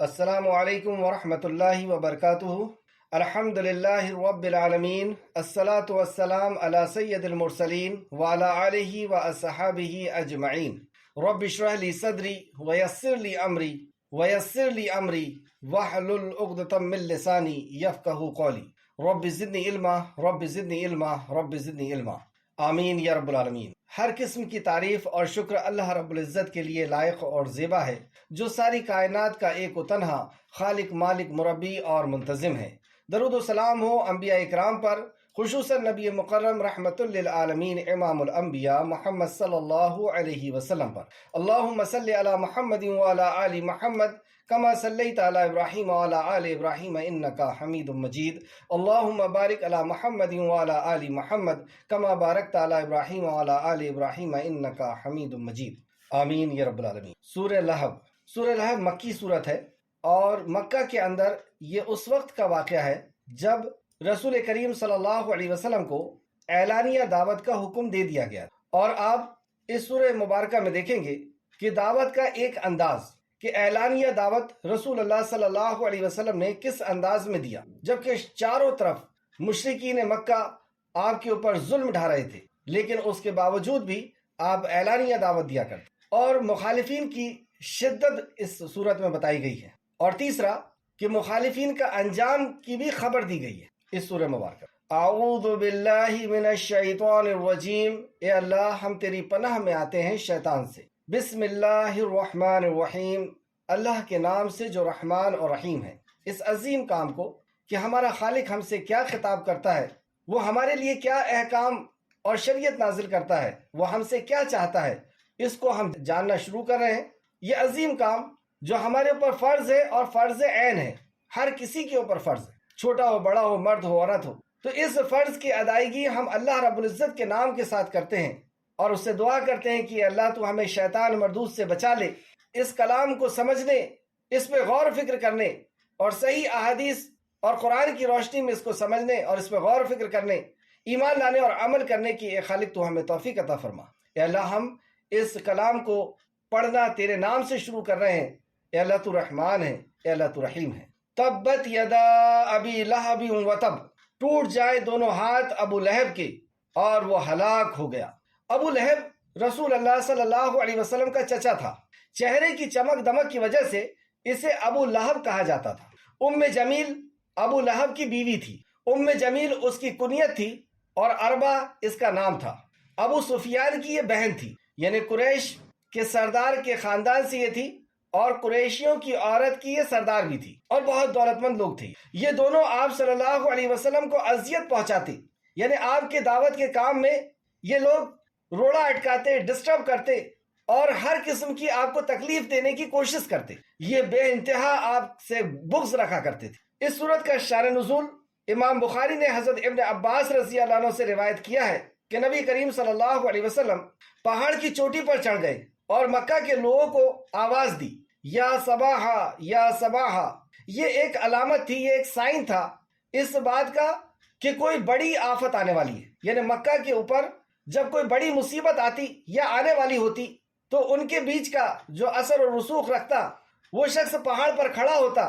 السلام علیکم ورحمۃ اللہ وبرکاتہ۔ الحمد للہ رب العالمین، الصلاۃ والسلام علی سید المرسلین وعلی آلہ واصحابہ اجمعین۔ رب اشرح لی صدری ویسر لی امری واحلل عقدۃ من لسانی یفقہوا قولی۔ رب زدنی علما رب زدنی علما رب زدنی علما، آمین یا رب العالمین۔ ہر قسم کی تعریف اور شکر اللہ رب العزت کے لیے لائق اور زیبا ہے، جو ساری کائنات کا ایک و تنہا خالق، مالک، مربی اور منتظم ہے۔ درود و سلام ہو انبیاء اکرام پر، خصوصاً نبی مکرم رحمت للعالمین امام الانبیاء محمد صلی اللہ علیہ وسلم پر۔ اللہم صلی علی محمد وعلی آل محمد کما صلیت علی ابراہیم وعلی آل ابراہیم انکا حمید مجید۔ اللہم بارک علی محمد وعلی آل محمد کما بارکت علی ابراہیم وعلی آل ابراہیم انکا حمید مجید، آمین یا رب العالمین۔ سورہ لہب۔ سورہ لہب مکی صورت ہے، اور مکہ کے اندر یہ اس وقت کا واقعہ ہے جب رسول کریم صلی اللہ علیہ وسلم کو اعلانیہ دعوت کا حکم دے دیا گیا۔ اور آپ اس سورہ مبارکہ میں دیکھیں گے کہ دعوت کا ایک انداز، کہ اعلانیہ دعوت رسول اللہ صلی اللہ علیہ وسلم نے کس انداز میں دیا، جبکہ چاروں طرف مشرکین مکہ آپ کے اوپر ظلم ڈھا رہے تھے، لیکن اس کے باوجود بھی آپ اعلانیہ دعوت دیا کرتے۔ اور مخالفین کی شدت اس صورت میں بتائی گئی ہے۔ اور تیسرا کہ مخالفین کا انجام کی بھی خبر دی گئی ہے اس سورہ مبارکہ۔ اعوذ باللہ من الشیطان الرجیم، اے اللہ ہم تیری پناہ میں آتے ہیں شیطان سے۔ بسم اللہ الرحمن الرحیم، اللہ کے نام سے جو رحمان اور رحیم ہے۔ اس عظیم کام کو کہ ہمارا خالق ہم سے کیا خطاب کرتا ہے، وہ ہمارے لیے کیا احکام اور شریعت نازل کرتا ہے، وہ ہم سے کیا چاہتا ہے، اس کو ہم جاننا شروع کر رہے ہیں۔ یہ عظیم کام جو ہمارے اوپر فرض ہے اور فرض عین ہے، ہر کسی کے اوپر فرض ہے، چھوٹا ہو، بڑا ہو، مرد ہو، عورت ہو۔ تو اس فرض کی ادائیگی ہم اللہ رب العزت کے نام کے ساتھ کرتے ہیں، اور اس سے دعا کرتے ہیں کہ اللہ تو ہمیں شیطان مردود سے بچا لے۔ اس کلام کو سمجھنے، اس پہ غور و فکر کرنے، اور صحیح احادیث اور قرآن کی روشنی میں اس کو سمجھنے اور اس پہ غور و فکر کرنے، ایمان لانے اور عمل کرنے کی اے خالق تو ہمیں توفیق عطا فرما۔ اے اللہ ہم اس کلام کو پڑھنا تیرے نام سے شروع کر رہے ہیں۔ اے اللہ تو رحمان ہے، اے اللہ تو رحیم ہے۔ تبت یدا ابی لہب وتب، ٹوٹ جائے دونوں ہاتھ ابو لہب کے اور وہ ہلاک ہو گیا۔ ابو لہب رسول اللہ صلی اللہ علیہ وسلم کا چچا تھا۔ چہرے کی چمک دمک کی وجہ سے اسے ابو لہب کہا جاتا تھا۔ ام جمیل ابو لہب کی بیوی تھی۔ ام جمیل اس کی کنیت تھی، اور اربا اس کا نام تھا۔ ابو سفیان کی یہ بہن تھی، یعنی قریش کے سردار کے خاندان سے یہ تھی، اور قریشیوں کی عورت کی یہ سردار بھی تھی، اور بہت دولت مند لوگ تھے۔ یہ دونوں آپ صلی اللہ علیہ وسلم کو اذیت پہنچاتے، یعنی آپ کے دعوت کے کام میں یہ لوگ روڑا اٹکاتے، ڈسٹرب کرتے، اور ہر قسم کی آپ کو تکلیف دینے کی کوشش کرتے۔ یہ بے انتہا آپ سے بغض رکھا کرتے تھے۔ اس صورت کا شان نزول امام بخاری نے حضرت ابن عباس رضی اللہ عنہ سے روایت کیا ہے کہ نبی کریم صلی اللہ علیہ وسلم پہاڑ کی چوٹی پر چڑھ گئے اور مکہ کے لوگوں کو آواز دی، یا صباحا یا صباحا۔ یہ ایک علامت تھی، یہ ایک سائن تھا اس بات کا کہ کوئی بڑی آفت آنے والی ہے۔ یعنی مکہ کے اوپر جب کوئی بڑی مصیبت آتی یا آنے والی ہوتی، تو ان کے بیچ کا جو اثر و رسوخ رکھتا وہ شخص پہاڑ پر کھڑا ہوتا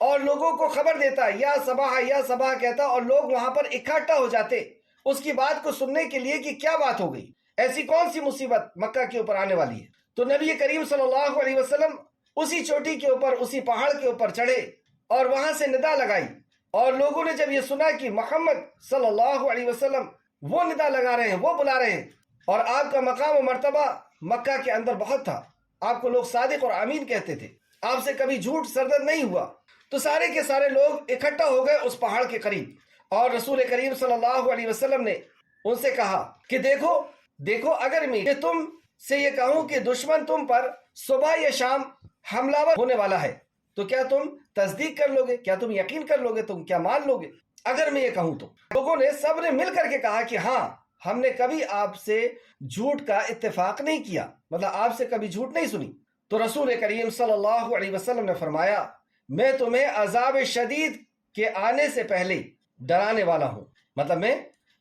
اور لوگوں کو خبر دیتا، یا صباح یا صباح کہتا، اور لوگ وہاں پر اکٹھا ہو جاتے اس کی بات کو سننے کے لیے کہ کیا بات ہو گئی، ایسی کون سی مصیبت مکہ کے اوپر آنے والی ہے۔ تو نبی کریم صلی اللہ علیہ وسلم اسی چوٹی کے اوپر، اسی پہاڑ کے اوپر چڑھے اور وہاں سے ندا لگائی، اور لوگوں نے جب یہ سنا کہ محمد صلی اللہ علیہ وسلم وہ ندا لگا رہے ہیں، وہ بلا رہے ہیں، اور آپ کا مقام و مرتبہ مکہ کے اندر بہت تھا، آپ کو لوگ صادق اور امین کہتے تھے، آپ سے کبھی جھوٹ سرزد نہیں ہوا، تو سارے کے سارے لوگ اکٹھا ہو گئے اس پہاڑ کے قریب۔ اور رسول کریم صلی اللہ علیہ وسلم نے ان سے کہا کہ دیکھو اگر میں تم سے یہ کہوں کہ دشمن تم پر صبح یا شام حملہ ور ہونے والا ہے، تو کیا تم تصدیق کر لو گے؟ کیا تم یقین کر لو گے؟ تم کیا مان لو گے اگر میں یہ کہوں تو؟ لوگوں نے سب نے مل کر کے کہا کہ ہاں، ہم نے کبھی آپ سے جھوٹ کا اتفاق نہیں کیا، مطلب آپ سے کبھی جھوٹ نہیں سنی۔ تو رسول کریم صلی اللہ علیہ وسلم نے فرمایا، میں تمہیں عذاب شدید کے آنے سے پہلے ڈرانے والا ہوں، مطلب میں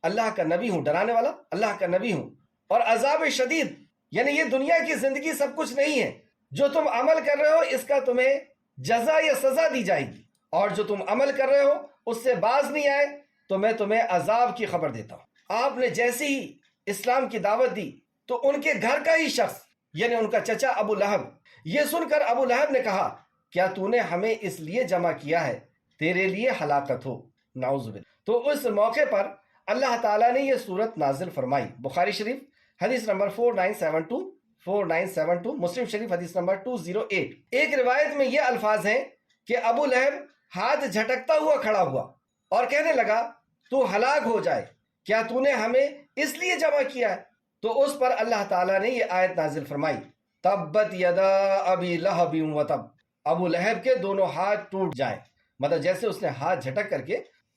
اللہ کا نبی ہوں، ڈرانے والا اللہ کا نبی ہوں۔ اور عذاب شدید یعنی یہ دنیا کی زندگی سب کچھ نہیں ہے، جو تم عمل کر رہے ہو اس کا تمہیں جزا یا سزا دی جائے گی، اور جو تم عمل کر رہے ہو اس سے باز نہیں آئے تو میں تمہیں عذاب کی خبر دیتا ہوں۔ آپ نے جیسے ہی اسلام کی دعوت دی تو ان کے گھر کا ہی شخص یعنی ان کا چچا ابو لہب، یہ سن کر ابو لہب نے کہا کیا تو نے ہمیں اس لیے جمع کیا ہے تیرے لیے ہلاکت ہو، نعوذ باللہ۔ تو اس موقع پر اللہ تعالیٰ نے یہ صورت نازل فرمائی۔ بخاری شریف حدیث نمبر 4972 مسلم شریف حدیث نمبر 208۔ ایک روایت میں یہ الفاظ ہیں کہ ابو لہب ہاتھ جھٹکتا ہوا کھڑا ہوا اور کہنے لگا تو ہلاک ہو جائے، کیا تو نے ہمیں اس لیے جمع کیا ہے؟ تو اس پر اللہ تعالیٰ نے یہ آیت نازل فرمائی، تبت یدا ابی لہب وتب، ابو لہب کے دونوں ہاتھ ٹوٹ جائیں۔ مطلب جیسے اس نے ہاتھ جھٹک کر کے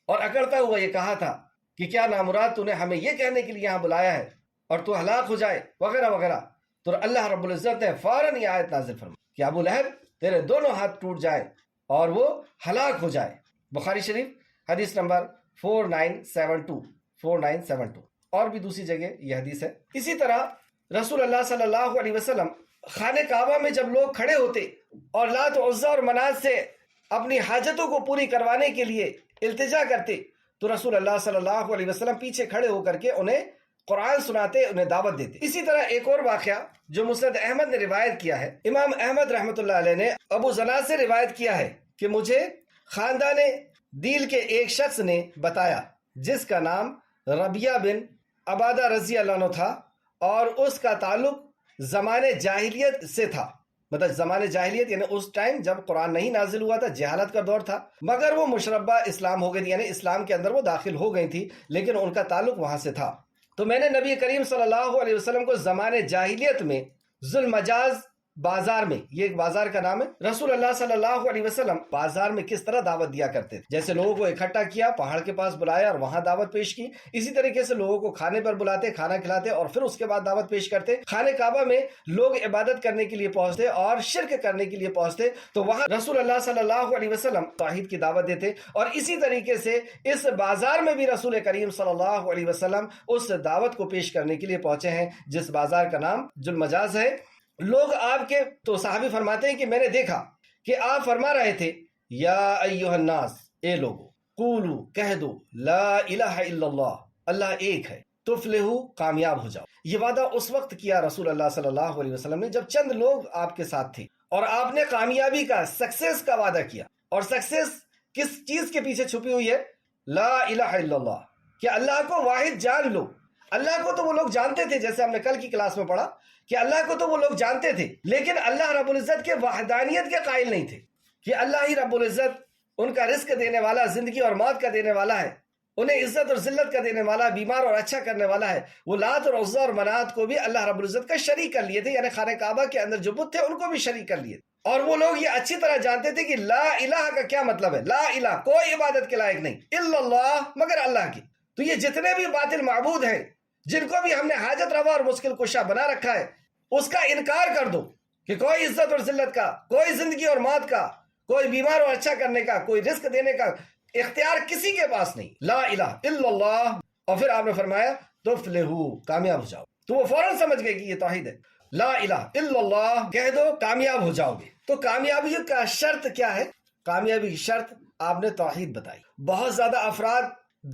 اور اکڑتا ہوا یہ کہا تھا کہ کیا نامراد تو نے ہمیں یہ کہنے کے لیے یہاں بلایا ہے اور تو ہلاک ہو جائے وغیرہ وغیرہ، تو اللہ رب العزت نے فوراً یہ آیت نازل فرمائی کہ ابو لہب تیرے دونوں ہاتھ ٹوٹ جائیں اور وہ ہلاک ہو جائے۔ بخاری شریف حدیث نمبر 4972 اور بھی دوسری جگہ یہ حدیث ہے۔ اسی طرح رسول اللہ صلی اللہ علیہ وسلم خانہ کعبہ میں جب لوگ کھڑے ہوتے اور لات و عزا اور منات سے اپنی حاجتوں کو پوری کروانے کے لیے التجا کرتے تو رسول اللہ صلی اللہ علیہ وسلم پیچھے کھڑے ہو کر کے انہیں قرآن سناتے، انہیں دعوت دیتے۔ اسی طرح ایک اور واقعہ جو مسند احمد نے روایت کیا ہے، امام احمد رحمۃ اللہ علیہ نے ابو زناد سے روایت کیا ہے کہ مجھے خاندان دیل کے ایک شخص نے بتایا جس کا نام ربیہ بن عبادہ رضی اللہ عنہ تھا، اور اس کا تعلق زمانے جاہلیت سے تھا۔ مطلب زمانے جاہلیت یعنی اس ٹائم جب قرآن نہیں نازل ہوا تھا، جہالت کا دور تھا، مگر وہ مشربہ اسلام ہو گئی تھی، یعنی اسلام کے اندر وہ داخل ہو گئی تھی، لیکن ان کا تعلق وہاں سے تھا۔ تو میں نے نبی کریم صلی اللہ علیہ وسلم کو زمانے جاہلیت میں ذوالمجاز بازار میں، یہ ایک بازار کا نام ہے، رسول اللہ صلی اللہ علیہ وسلم بازار میں کس طرح دعوت دیا کرتے تھے، جیسے لوگوں کو اکٹھا کیا، پہاڑ کے پاس بلایا اور وہاں دعوت پیش کی، اسی طریقے سے لوگوں کو کھانے پر بلاتے، کھانا کھلاتے اور پھر اس کے بعد دعوت پیش کرتے۔ خانہ کعبہ میں لوگ عبادت کرنے کے لیے پہنچتے اور شرک کرنے کے لیے پہنچتے تو وہاں رسول اللہ صلی اللہ علیہ وسلم توحید کی دعوت دیتے، اور اسی طریقے سے اس بازار میں بھی رسول کریم صلی اللہ علیہ وسلم اس دعوت کو پیش کرنے کے لیے پہنچے ہیں، جس بازار کا نام ذوالمجاز ہے۔ لوگ آپ کے تو صحابی فرماتے ہیں کہ میں نے دیکھا کہ آپ فرما رہے تھے یا ایھا الناس، اے لوگو، قولو، کہہ دو، لا الہ الا اللہ، اللہ ایک ہے، تفلحو، کامیاب ہو جاؤ۔ یہ وعدہ اس وقت کیا رسول اللہ صلی اللہ علیہ وسلم نے جب چند لوگ آپ کے ساتھ تھے، اور آپ نے کامیابی کا، سکسیس کا وعدہ کیا۔ اور سکسیس کس چیز کے پیچھے چھپی ہوئی ہے؟ لا الہ الا اللہ، کہ اللہ کو واحد جان لو۔ اللہ کو تو وہ لوگ جانتے تھے، جیسے ہم نے کل کی کلاس میں پڑھا کہ اللہ کو تو وہ لوگ جانتے تھے، لیکن اللہ رب العزت کے وحدانیت کے قائل نہیں تھے کہ اللہ ہی رب العزت ان کا رزق دینے والا، زندگی اور موت کا دینے والا ہے، انہیں عزت اور ذلت کا دینے والا، بیمار اور اچھا کرنے والا ہے۔ وہ لات اور عزا اور منات کو بھی اللہ رب العزت کا شریک کر لیے تھے، یعنی خانہ کعبہ کے اندر جو بت تھے ان کو بھی شریک کر لیے، اور وہ لوگ یہ اچھی طرح جانتے تھے کہ لا الہ کا کیا مطلب ہے۔ لا الہ، کوئی عبادت کے لائق نہیں، الا اللہ، مگر اللہ کی۔ تو یہ جتنے بھی باطل معبود ہیں جن کو بھی ہم نے حاجت روا اور مشکل کشا بنا رکھا ہے، اس کا انکار کر دو کہ کوئی عزت اور ذلت کا، کوئی زندگی اور موت کا، کوئی بیمار اور اچھا کرنے کا، کوئی رزق دینے کا اختیار کسی کے پاس نہیں۔ لا الہ الا اللہ، اور پھر آپ نے فرمایا تفلحو، کامیاب ہو جاؤ۔ تو وہ فوراً سمجھ گئے کہ یہ توحید ہے۔ لا الہ الا اللہ کہہ دو، کامیاب ہو جاؤ گے۔ تو کامیابی کا شرط کیا ہے؟ کامیابی کی شرط آپ نے توحید بتائی۔ بہت زیادہ افراد،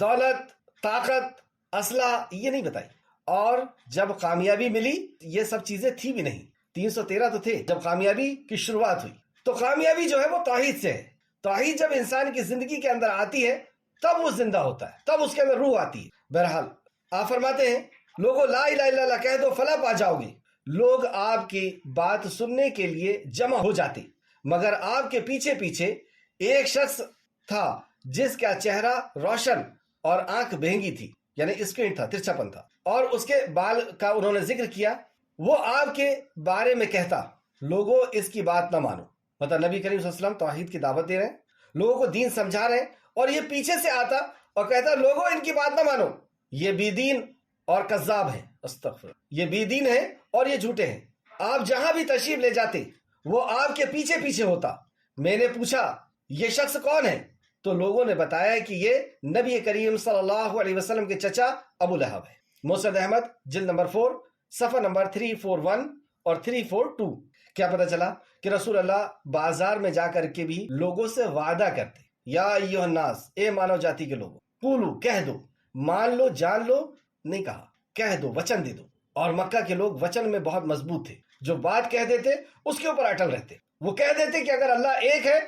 دولت، طاقت، اسلحہ یہ نہیں بتائی، اور جب کامیابی ملی یہ سب چیزیں تھی بھی نہیں، 313 تو تھے جب کامیابی کی شروعات ہوئی۔ تو کامیابی جو ہے وہ توحید سے ہے۔ توحید جب انسان کی زندگی کے اندر آتی ہے تب وہ زندہ ہوتا ہے، تب اس کے اندر روح آتی ہے۔ بہرحال آپ فرماتے ہیں لوگوں لا الہ الا اللہ کہہ دو فلاح پا جاؤ گے۔ لوگ آپ کی بات سننے کے لیے جمع ہو جاتے، مگر آپ کے پیچھے پیچھے ایک شخص تھا جس کا چہرہ روشن اور آنکھ بہنگی تھی، یعنی اسکرین تھا، ترچھاپن تھا، اور اس کے بال کا انہوں نے ذکر کیا۔ وہ آپ کے بارے میں کہتا لوگوں اس کی بات نہ مانو۔ مطلب نبی کریم صلی اللہ علیہ وسلم توحید کی دعوت دے رہے ہیں، لوگوں کو دین سمجھا رہے ہیں، اور یہ پیچھے سے آتا اور کہتا لوگوں ان کی بات نہ مانو، یہ بی دین اور کذاب ہیں، استغفر، یہ بی دین ہیں اور یہ جھوٹے ہیں۔ آپ جہاں بھی تشریف لے جاتے وہ آپ کے پیچھے پیچھے ہوتا۔ میں نے پوچھا یہ شخص کون ہے؟ تو لوگوں نے بتایا کہ یہ نبی کریم صلی اللہ علیہ وسلم کے چچا ابو لہب ہے۔ مسند احمد جلد نمبر 4 صفحہ نمبر 341 اور 342۔ کیا پتہ چلا کہ رسول اللہ بازار میں جا کر کے بھی لوگوں سے وعدہ کرتے، یا ایھا الناس، اے مانو جاتی کے لوگوں، قولو، کہہ دو، مان لو، جان لو، نہیں کہا، کہہ دو، وچن دے دو۔ اور مکہ کے لوگ وچن میں بہت مضبوط تھے، جو بات کہہ دیتے اس کے اوپر اٹل رہتے۔ وہ کہہ دیتے کہ اگر اللہ ایک ہے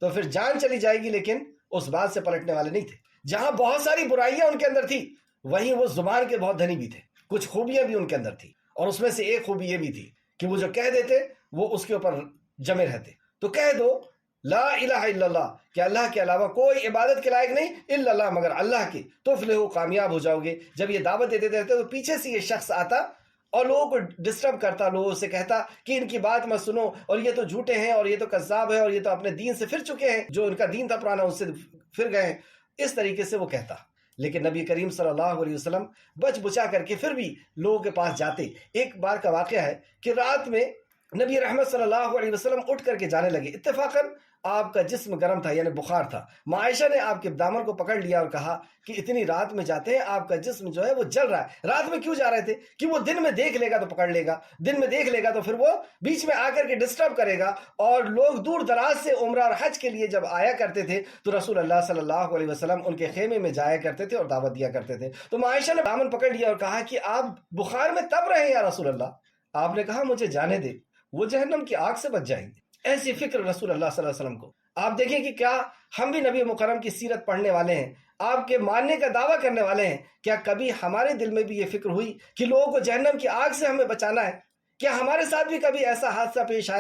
تو پھر جان چلی جائے گی، لیکن اس بات سے پلٹنے والے نہیں تھے۔ جہاں بہت ساری برائیاں ان کے اندر تھی، وہیں وہ زبان کے بہت دھنی بھی تھے، کچھ خوبیاں بھی ان کے اندر تھی، اور اس میں سے ایک خوبی یہ بھی تھی کہ وہ جو کہہ دیتے وہ اس کے اوپر جمے رہتے۔ تو کہہ دو لا الہ الا اللہ، کہ اللہ کے علاوہ کوئی عبادت کے لائق نہیں الا اللہ، مگر اللہ کی، تفلحوا، کامیاب ہو جاؤ گے۔ جب یہ دعوت دیتے رہتے تو پیچھے سے یہ شخص آتا اور لوگوں کو ڈسٹرب کرتا، لوگوں سے کہتا کہ ان کی بات مت سنو، اور یہ تو جھوٹے ہیں، اور یہ تو کذاب ہے، اور یہ تو اپنے دین سے پھر چکے ہیں، جو ان کا دین تھا پرانا اس سے پھر گئے ہیں۔ اس طریقے سے وہ کہتا، لیکن نبی کریم صلی اللہ علیہ وسلم بچ بچا کر کے پھر بھی لوگوں کے پاس جاتے۔ ایک بار کا واقعہ ہے کہ رات میں نبی رحمت صلی اللہ علیہ وسلم اٹھ کر کے جانے لگے، اتفاقاً آپ کا جسم گرم تھا، یعنی بخار تھا۔ ماں عائشہ نے آپ کے دامن کو پکڑ لیا اور کہا کہ اتنی رات میں جاتے ہیں، آپ کا جسم جو ہے وہ جل رہا ہے، رات میں کیوں جا رہے تھے؟ کہ وہ دن میں دیکھ لے گا تو پکڑ لے گا، دن میں دیکھ لے گا تو پھر وہ بیچ میں آ کر کے ڈسٹرب کرے گا۔ اور لوگ دور دراز سے عمرہ اور حج کے لیے جب آیا کرتے تھے تو رسول اللہ صلی اللہ علیہ وسلم ان کے خیمے میں جایا کرتے تھے اور دعوت دیا کرتے تھے۔ تو ماں عائشہ نے دامن پکڑ لیا اور کہا کہ آپ بخار میں تب رہے ہیں یا رسول اللہ؟ آپ نے کہا مجھے جانے دے، وہ جہنم کی آگ سے بچ جائیں گے۔ ایسی فکر رسول اللہ صلی اللہ علیہ وسلم کو۔ آپ دیکھیں کہ کیا ہم بھی نبی مکرم کی سیرت پڑھنے والے ہیں، آپ کے ماننے کا دعویٰ کرنے والے ہیں، کیا کبھی ہمارے دل میں بھی یہ فکر ہوئی کہ لوگوں کو جہنم کی آگ سے ہمیں بچانا ہے؟ کیا ہمارے ساتھ بھی کبھی ایسا حادثہ پیش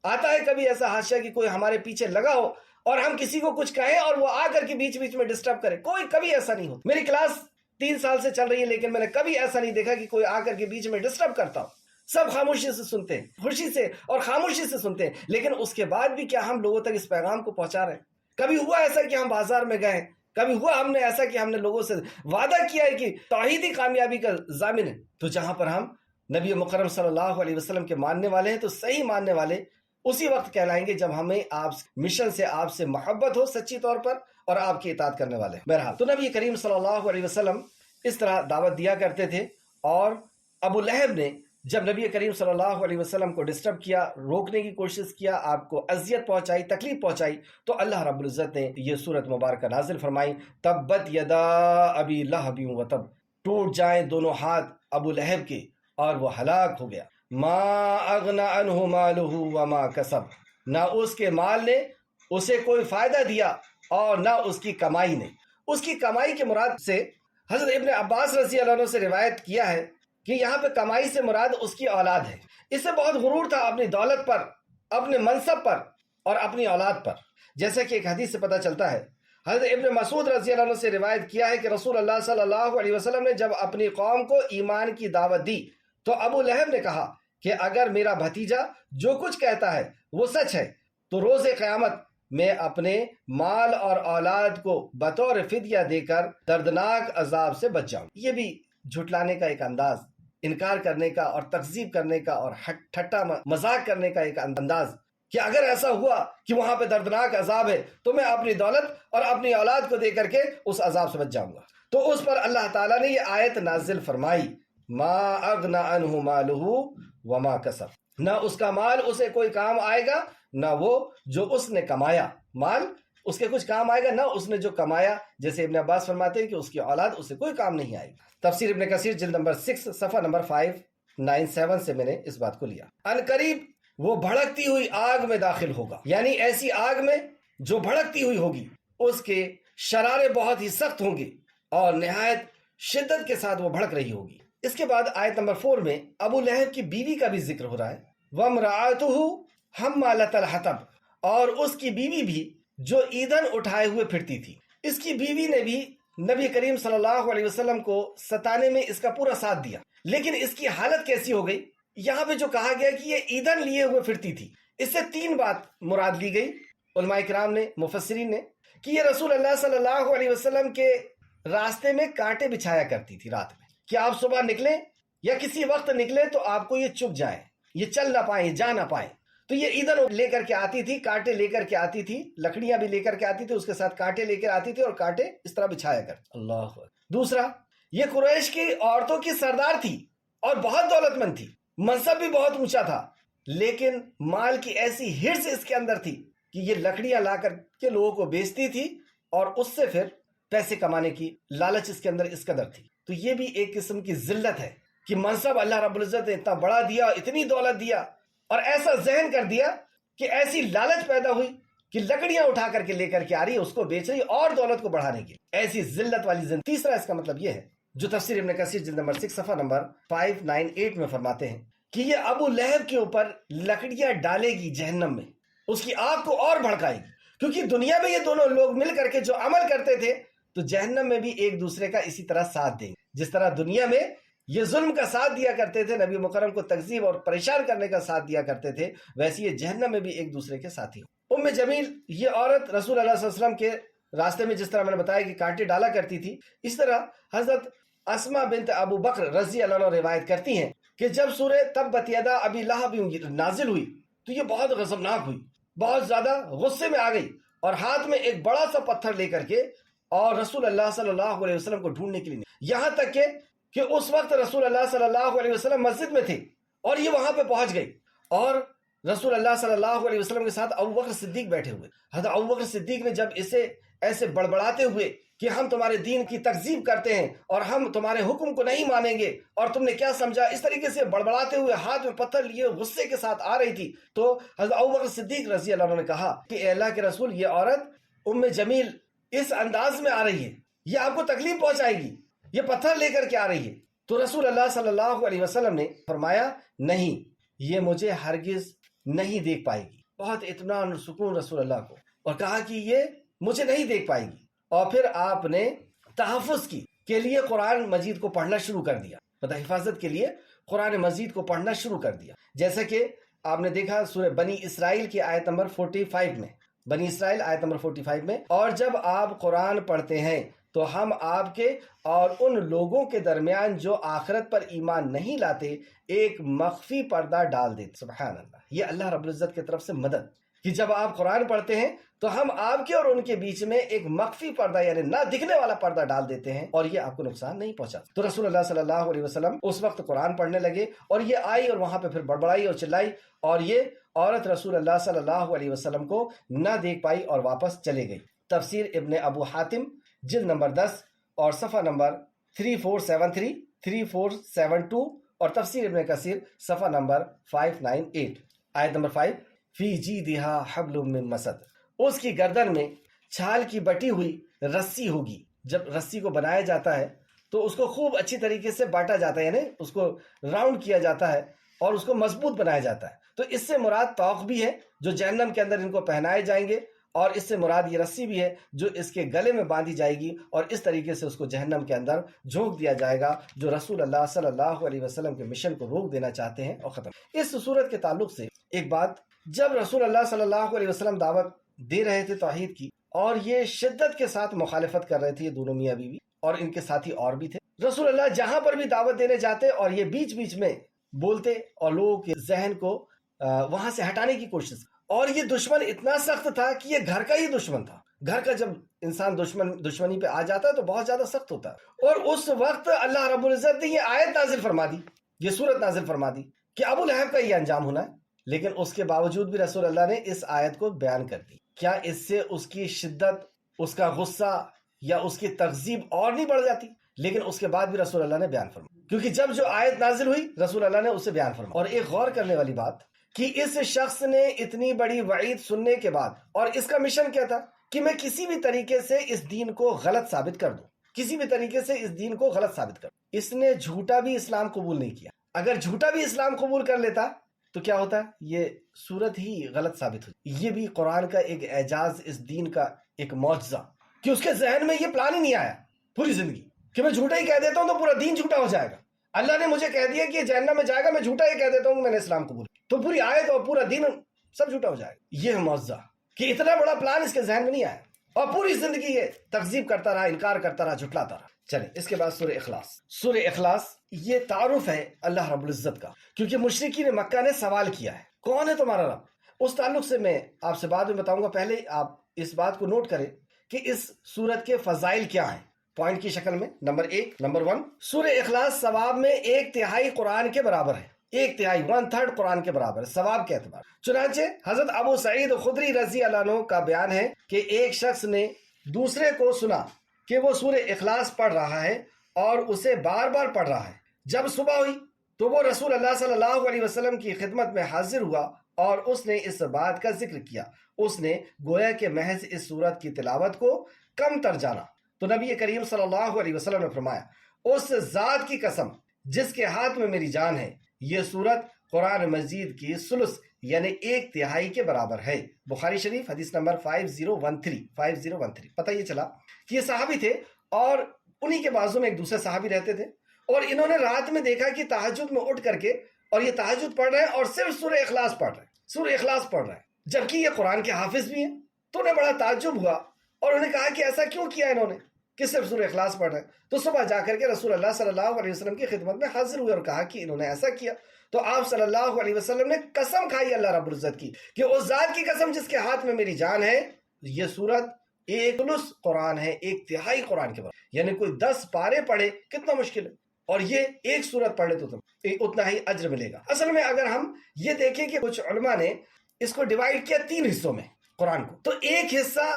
آتا ہے کبھی ایسا حادثہ کہ کوئی ہمارے پیچھے لگا ہو اور ہم کسی کو کچھ کہیں اور وہ آ کر کے بیچ بیچ میں ڈسٹرب کرے؟ کوئی کبھی ایسا نہیں ہو۔ میری کلاس 3 سال سے چل رہی ہے، لیکن میں نے کبھی ایسا نہیں دیکھا کہ کوئی آ کر کے بیچ میں ڈسٹرب کرتا ہو۔ سب خاموشی سے سنتے ہیں، خوشی سے اور خاموشی سے سنتے ہیں، لیکن اس کے بعد بھی کیا ہم لوگوں تک اس پیغام کو پہنچا رہے ہیں؟ کبھی ہوا ایسا کہ ہم بازار میں گئے، کبھی ہوا ہم نے ایسا کہ ہم نے لوگوں سے وعدہ کیا ہے کہ توحیدی کامیابی کا ضامن ہے؟ تو جہاں پر ہم نبی مکرم صلی اللہ علیہ وسلم کے ماننے والے ہیں، تو صحیح ماننے والے اسی وقت کہلائیں گے جب ہمیں آپ مشن سے آپ سے محبت ہو سچی طور پر، اور آپ کی اطاعت کرنے والے۔ بہرحال تو نبی کریم صلی اللہ علیہ وسلم اس طرح دعوت دیا کرتے تھے، اور ابو لہب نے جب نبی کریم صلی اللہ علیہ وسلم کو ڈسٹرب کیا، روکنے کی کوشش کیا، آپ کو اذیت پہنچائی، تکلیف پہنچائی، تو اللہ رب العزت نے یہ سورت مبارکہ نازل فرمائی، تبت یدا ابی لہب وتب، ٹوٹ جائیں دونوں ہاتھ ابو لہب کے اور وہ ہلاک ہو گیا۔ ما اغنى عنہ مالہ وما کسب، نہ اس کے مال نے اسے کوئی فائدہ دیا اور نہ اس کی کمائی نے۔ اس کی کمائی کے مراد سے حضرت ابن عباس رضی اللہ عنہ سے روایت کیا ہے کہ یہاں پہ کمائی سے مراد اس کی اولاد ہے۔ اس سے بہت غرور تھا اپنی دولت پر، اپنے منصب پر اور اپنی اولاد پر، جیسے کہ ایک حدیث سے پتہ چلتا ہے۔ حضرت ابن مسعود رضی اللہ عنہ سے روایت کیا ہے کہ رسول اللہ صلی اللہ علیہ وسلم نے جب اپنی قوم کو ایمان کی دعوت دی تو ابو لہب نے کہا کہ اگر میرا بھتیجا جو کچھ کہتا ہے وہ سچ ہے تو روز قیامت میں اپنے مال اور اولاد کو بطور فدیہ دے کر دردناک عذاب سے بچ جاؤں۔ یہ بھی جھٹلانے کا ایک انداز، انکار کرنے کا اور تکذیب کرنے کا اور ٹھٹا مذاق کرنے کا ایک انداز، کہ اگر ایسا ہوا کہ وہاں پہ دردناک عذاب ہے تو میں اپنی دولت اور اپنی اولاد کو دے کر کے اس عذاب سے بچ جاؤں گا۔ تو اس پر اللہ تعالیٰ نے یہ آیت نازل فرمائی، ما اغنى عنہ مالہ وما کسب، نہ اس کا مال اسے کوئی کام آئے گا، نہ وہ جو اس نے کمایا، مال اس کے کچھ کام آئے گا، نہ اس نے جو کمایا۔ جیسے ابن عباس فرماتے ہیں کہ اس کی اولاد اسے کوئی کام نہیں آئے گا۔ تفسیر ابن کثیر جلد نمبر 6 صفحہ نمبر 597 سے میں نے اس بات کو لیا۔ ان قریب وہ بھڑکتی ہوئی آگ میں داخل ہوگا، یعنی ایسی آگ میں جو بھڑکتی ہوئی ہوگی، اس کے شرارے بہت ہی سخت ہوں گے اور نہایت شدت کے ساتھ وہ بھڑک رہی ہوگی۔ اس کے بعد آیت نمبر 4 میں ابو لہب کی بیوی کا بھی ذکر ہو رہا ہے، وَامْرَأَتُهُ حَمَّالَةَ الْحَطَبِ، اور اس کی بیوی بھی جو ایندھن اٹھائے ہوئے پھرتی تھی۔ اس کی بیوی نے بھی نبی کریم صلی اللہ علیہ وسلم کو ستانے میں اس کا پورا ساتھ دیا، لیکن اس کی حالت کیسی ہو گئی؟ یہاں پہ جو کہا گیا کہ یہ ایندھن لیے ہوئے پھرتی تھی، اس سے 3 بات مراد لی گئی علماء کرام نے، مفسرین نے، کہ یہ رسول اللہ صلی اللہ علیہ وسلم کے راستے میں کانٹے بچھایا کرتی تھی رات میں، کہ آپ صبح نکلیں یا کسی وقت نکلیں تو آپ کو یہ چپ جائیں، یہ چل نہ پائیں، یہ جا نہ پائیں۔ تو یہ ایندھن لے کر کے آتی تھی، کانٹے لے کر کے آتی تھی، لکڑیاں بھی لے کر کے آتی تھی، اس کے ساتھ کانٹے لے کر آتی تھی اور کانٹے اس طرح بچھایا کرتی۔ اللہ اکبر۔ دوسرا، یہ قریش کی عورتوں کی سردار تھی اور بہت دولت مند تھی، منصب بھی بہت اونچا تھا، لیکن مال کی ایسی ہرس اس کے اندر تھی کہ یہ لکڑیاں لا کر کے لوگوں کو بیچتی تھی اور اس سے پھر پیسے کمانے کی لالچ اس کے اندر اس قدر تھی۔ تو یہ بھی ایک قسم کی ذلت ہے کہ منصب اللہ رب العزت نے اتنا بڑا دیا، اتنی دولت دیا، اور ایسا ذہن کر دیا کہ ایسی لالچ پیدا ہوئی کہ لکڑیاں اٹھا کر کے لے کر کے آ رہی ہے، اس کو بیچ رہی اور دولت کو بڑھانے کی، ایسی ذلت والی زندگی۔ تیسرا اس کا مطلب یہ ہے جو تفسیر ابن کثیر جلد نمبر 6 صفحہ نمبر 598 میں فرماتے ہیں کہ یہ ابو لہب کے اوپر لکڑیاں ڈالے گی جہنم میں، اس کی آگ کو اور بھڑکائے گی، کیونکہ دنیا میں یہ دونوں لوگ مل کر کے جو عمل کرتے تھے تو جہنم میں بھی ایک دوسرے کا اسی طرح ساتھ دیں گے۔ جس طرح دنیا میں یہ ظلم کا ساتھ دیا کرتے تھے، نبی مکرم کو تکذیب اور پریشان کرنے کا ساتھ دیا کرتے تھے، ویسے یہ جہنم میں بھی ایک دوسرے کے ساتھی ہو۔ ام جمیل یہ عورت رسول اللہ صلی اللہ علیہ وسلم کے راستے میں جس طرح میں نے بتایا کہ کانٹے ڈالا کرتی تھی، اس طرح حضرت اسماء بنت ابو بکر رضی اللہ عنہ روایت کرتی ہیں کہ جب سورہ تبت یدا ابی لہب نازل ہوئی تو یہ بہت غضبناک ہوئی، بہت زیادہ غصے میں آ گئی اور ہاتھ میں ایک بڑا سا پتھر لے کر کے اور رسول اللہ صلی اللہ علیہ وسلم کو ڈھونڈنے کے لیے، یہاں تک کہ اس وقت رسول اللہ صلی اللہ علیہ وسلم مسجد میں تھے اور یہ وہاں پہ پہنچ گئی، اور رسول اللہ صلی اللہ علیہ وسلم کے ساتھ ابو بکر صدیق بیٹھے ہوئے۔ حضرت ابو بکر صدیق نے جب اسے ایسے بڑبڑاتے ہوئے کہ ہم تمہارے دین کی تکذیب کرتے ہیں اور ہم تمہارے حکم کو نہیں مانیں گے اور تم نے کیا سمجھا، اس طریقے سے بڑبڑاتے ہوئے ہاتھ میں پتھر لیے غصے کے ساتھ آ رہی تھی، تو حضرت ابو بکر صدیق رضی اللہ عنہ نے کہا کہ اے اللہ کے رسول، یہ عورت ام جمیل اس انداز میں آ رہی ہے، یہ آپ کو تکلیف پہنچائے گی، یہ پتھر لے کر کے آ رہی ہے۔ تو رسول اللہ صلی اللہ علیہ وسلم نے فرمایا نہیں، یہ مجھے ہرگز نہیں دیکھ پائے گی۔ بہت اطمینان اور سکون رسول اللہ کو، اور کہا کہ یہ مجھے نہیں دیکھ پائے گی۔ اور پھر آپ نے تحفظ کے لیے قرآن مجید کو پڑھنا شروع کر دیا، مطلب حفاظت کے لیے قرآن مجید کو پڑھنا شروع کر دیا، جیسے کہ آپ نے دیکھا سورہ بنی اسرائیل کی آیت نمبر 45 میں، بنی اسرائیل آیت نمبر 45 میں، اور جب آپ قرآن پڑھتے ہیں تو ہم آپ کے اور ان لوگوں کے درمیان جو آخرت پر ایمان نہیں لاتے ایک مخفی پردہ ڈال دیتے۔ سبحان اللہ، یہ اللہ رب العزت کی طرف سے مدد کہ جب آپ قرآن پڑھتے ہیں تو ہم آپ کے اور ان کے بیچ میں ایک مخفی پردہ یعنی نہ دکھنے والا پردہ ڈال دیتے ہیں اور یہ آپ کو نقصان نہیں پہنچاتا۔ تو رسول اللہ صلی اللہ علیہ وسلم اس وقت قرآن پڑھنے لگے اور یہ آئی اور وہاں پہ پھر بڑبڑائی اور چلائی، اور یہ عورت رسول اللہ صلی اللہ علیہ وسلم کو نہ دیکھ پائی اور واپس چلے گئی۔ تفسیر ابن ابو حاتم جلد نمبر 10 اور صفحہ نمبر 3473 3472 اور تفسیر ابن کثیر صفحہ نمبر 598 آیت نمبر 5 فی جیدہا حبل من مسد، اس کی گردن میں چھال کی بٹی ہوئی رسی ہوگی۔ جب رسی کو بنایا جاتا ہے تو اس کو خوب اچھی طریقے سے بانٹا جاتا ہے، یعنی اس کو راؤنڈ کیا جاتا ہے اور اس کو مضبوط بنایا جاتا ہے۔ تو اس سے مراد طوق بھی ہے جو جہنم کے اندر ان کو پہنائے جائیں گے، اور اس سے مراد یہ رسی بھی ہے جو اس کے گلے میں باندھی جائے گی اور اس طریقے سے اس کو جہنم کے اندر جھونک دیا جائے گا، جو رسول اللہ صلی اللہ علیہ وسلم کے مشن کو روک دینا چاہتے ہیں اور ختم۔ اس صورت کے تعلق سے ایک بات، جب رسول اللہ صلی اللہ علیہ وسلم دعوت دے رہے تھے توحید کی اور یہ شدت کے ساتھ مخالفت کر رہے تھے، یہ دونوں میاں بیوی اور ان کے ساتھی اور بھی تھے، رسول اللہ جہاں پر بھی دعوت دینے جاتے اور یہ بیچ بیچ میں بولتے اور لوگوں کے ذہن کو وہاں سے ہٹانے کی کوشش، اور یہ دشمن اتنا سخت تھا کہ یہ گھر کا ہی دشمن تھا۔ گھر کا جب انسان دشمنی پہ آ جاتا ہے تو بہت زیادہ سخت ہوتا ہے، اور اس وقت اللہ رب العزت نے یہ آیت نازل فرما دی، یہ سورت نازل فرما دی کہ ابو لہب کا یہ انجام ہونا ہے، لیکن اس کے باوجود بھی رسول اللہ نے اس آیت کو بیان کر دی۔ کیا اس سے اس کی شدت، اس کا غصہ یا اس کی تکذیب اور نہیں بڑھ جاتی؟ لیکن اس کے بعد بھی رسول اللہ نے بیان فرمایا، کیونکہ جب جو آیت نازل ہوئی رسول اللہ نے اسے بیان فرمایا۔ اور ایک غور کرنے والی بات کہ اس شخص نے اتنی بڑی وعید سننے کے بعد، اور اس کا مشن کیا تھا کہ میں کسی بھی طریقے سے اس دین کو غلط ثابت کر دوں، کسی بھی طریقے سے اس دین کو غلط ثابت کر دوں۔ اس نے جھوٹا بھی اسلام قبول نہیں کیا، اگر جھوٹا بھی اسلام قبول کر لیتا تو کیا ہوتا؟ یہ صورت ہی غلط ثابت ہوتی۔ یہ بھی قرآن کا ایک اعجاز، اس دین کا ایک معجزہ کہ اس کے ذہن میں یہ پلان ہی نہیں آیا پوری زندگی کہ میں جھوٹا ہی کہہ دیتا ہوں تو پورا دین جھوٹا ہو جائے گا۔ اللہ نے مجھے کہہ دیا کہ یہ جہنم میں جائے گا، میں جھوٹا ہی کہہ دیتا ہوں کہ میں نے اسلام قبول تو پوری آیت اور پورا دین سب جھوٹا ہو جائے گا۔ یہ معجزہ کہ اتنا بڑا پلان اس کے ذہن میں نہیں آیا، اور پوری زندگی یہ تکذیب کرتا رہا، انکار کرتا رہا، جھٹلاتا رہا۔ چلیں اس کے بعد سورہ اخلاص۔ سورہ اخلاص یہ تعارف ہے اللہ رب العزت کا، کیونکہ مشرکین مکہ نے سوال کیا ہے کون ہے تمہارا رب؟ اس تعلق سے میں آپ سے بعد میں بتاؤں گا، پہلے آپ اس بات کو نوٹ کریں کہ اس سورت کے فضائل کیا ہیں پوائنٹ کی شکل میں۔ نمبر 1 سورہ اخلاص ثواب میں 1/3 قرآن کے برابر ہے۔ ایک تہائی 1/3 قرآن کے برابر ہے ثواب کے اعتبار۔ چنانچہ حضرت ابو سعید خدری رضی اللہ عنہ کا بیان ہے کہ ایک شخص نے دوسرے کو سنا کہ وہ سورہ اخلاص پڑھ رہا ہے اور اسے بار بار پڑھ رہا ہے۔ جب صبح ہوئی تو وہ رسول اللہ صلی اللہ علیہ وسلم کی خدمت میں حاضر ہوا اور اس نے اس بات کا ذکر کیا۔ اس نے گویا کہ محض اس سورت کی تلاوت کو کم تر جانا تو نبی کریم صلی اللہ علیہ وسلم نے فرمایا، اس ذات کی قسم جس کے ہاتھ میں میری جان ہے، یہ سورت قرآن مجید کی ثلث یعنی 1/3 کے برابر ہے۔ بخاری شریف حدیث نمبر 5013۔ پتہ یہ چلا کہ یہ صحابی تھے اور انہی کے بازو میں ایک دوسرے صحابی رہتے تھے، اور انہوں نے رات میں دیکھا کہ تہجد میں اٹھ کر کے اور یہ تہجد پڑھ رہے ہیں اور صرف سورہ اخلاص پڑھ رہے ہیں، جبکہ یہ قرآن کے حافظ بھی ہیں۔ تو انہیں بڑا تعجب ہوا اور انہوں نے کہا کہ ایسا کیوں کیا انہوں نے کہ صرف سورہ اخلاص پڑھ رہے ہیں؟ تو صبح جا کر کے رسول اللہ صلی اللہ علیہ وسلم کی خدمت میں حاضر ہوئے اور کہا کہ انہوں نے ایسا کیا۔ تو آپ صلی اللہ علیہ وسلم نے قسم کھائی اللہ رب العزت کی کہ اس ذات کی قسم جس کے ہاتھ میں میری جان ہے، یہ سورت 1/3 قرآن ہے، 1/3 قرآن کے بعد، یعنی کوئی 10 پارے پڑھے کتنا مشکل ہے، اور یہ ایک سورت پڑھ لے تو اتنا ہی اجر ملے گا۔ اصل میں اگر ہم یہ دیکھیں کہ کچھ علماء نے اس کو ڈیوائیڈ کیا 3 حصوں میں قرآن کو، تو ایک حصہ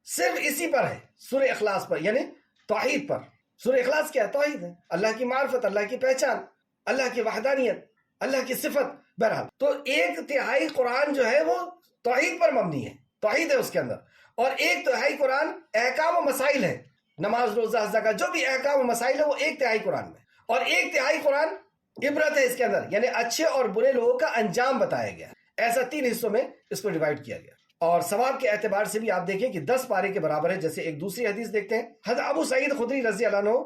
صرف اسی پر ہے، سورہ اخلاص پر، یعنی توحید پر۔ سورہ اخلاص کیا ہے؟ توحید ہے، اللہ کی معرفت، اللہ کی پہچان، اللہ کی وحدانیت، اللہ کی صفت۔ بہرحال تو 1/3 قرآن جو ہے وہ توحید پر مبنی ہے، توحید ہے اس کے اندر، اور 1/3 قرآن احکام و مسائل ہے، نماز روزہ زکات جو بھی احکام و مسائل ہے وہ 1/3 قرآن میں، اور 1/3 قرآن عبرت ہے اس کے اندر، یعنی اچھے اور برے لوگوں کا انجام بتایا گیا۔ ایسا 3 حصوں میں اس کو ڈیوائیڈ کیا گیا، اور ثواب کے اعتبار سے بھی آپ دیکھیں کہ 10 پارے کے برابر ہے۔ جیسے ایک دوسری حدیث دیکھتے ہیں، حضرت ابو سعید خدری رضی اللہ عنہ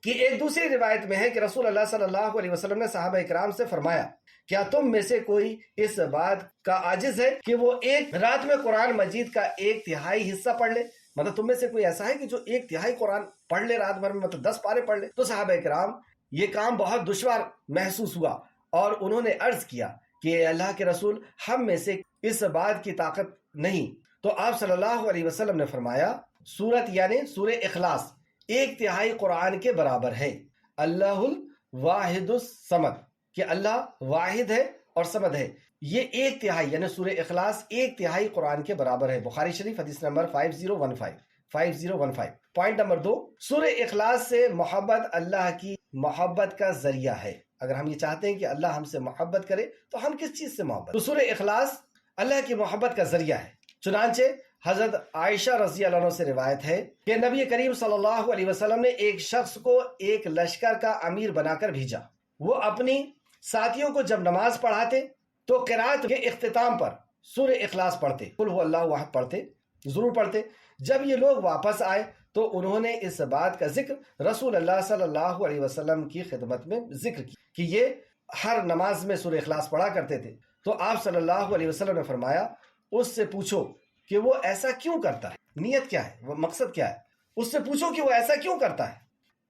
کی ایک دوسری روایت میں ہے کہ رسول اللہ صلی اللہ علیہ وسلم نے صحابہ اکرام سے فرمایا، کیا تم میں سے کوئی اس بات کا عاجز ہے کہ وہ ایک رات میں قرآن مجید کا 1/3 حصہ پڑھ لے؟ مطلب تم میں سے کوئی ایسا ہے کہ جو 1/3 قرآن پڑھ لے رات بھر میں، مطلب 10 پارے پڑھ لے؟ تو صحابہ اکرام یہ کام بہت دشوار محسوس ہوا اور انہوں نے عرض کیا کہ اللہ کے رسول، ہم میں سے اس بات کی طاقت نہیں۔ تو آپ صلی اللہ علیہ وسلم نے فرمایا، سورت یعنی سورہ اخلاص 1/3 قرآن کے برابر ہے۔ اللہ الواحد الصمد، کہ اللہ واحد ہے اور صمد ہے، یہ 1/3 یعنی سورہ اخلاص 1/3 قرآن کے برابر ہے۔ بخاری شریف حدیث نمبر 5015۔ پوائنٹ نمبر 2، سورہ اخلاص سے محبت اللہ کی محبت کا ذریعہ ہے۔ اگر ہم یہ چاہتے ہیں کہ اللہ ہم سے محبت کرے تو ہم کس چیز سے محبت؟ تو سورہ اخلاص اللہ کی محبت کا ذریعہ ہے۔ چنانچہ حضرت عائشہ رضی اللہ عنہ سے روایت ہے کہ نبی کریم صلی اللہ علیہ وسلم نے ایک شخص کو ایک لشکر کا امیر بنا کر بھیجا۔ وہ اپنی ساتھیوں کو جب نماز پڑھاتے تو قرات کے اختتام پر سورہ اخلاص پڑھتے، قل هو اللہ احد پڑھتے، ضرور پڑھتے۔ جب یہ لوگ واپس آئے تو انہوں نے اس بات کا ذکر رسول اللہ صلی اللہ علیہ وسلم کی خدمت میں ذکر کی کہ یہ ہر نماز میں سورہ اخلاص پڑھا کرتے تھے۔ تو آپ صلی اللہ علیہ وسلم نے فرمایا، اس سے پوچھو کہ وہ ایسا کیوں کرتا ہے، نیت کیا ہے، وہ مقصد کیا ہے، اس سے پوچھو کہ وہ ایسا کیوں کرتا ہے۔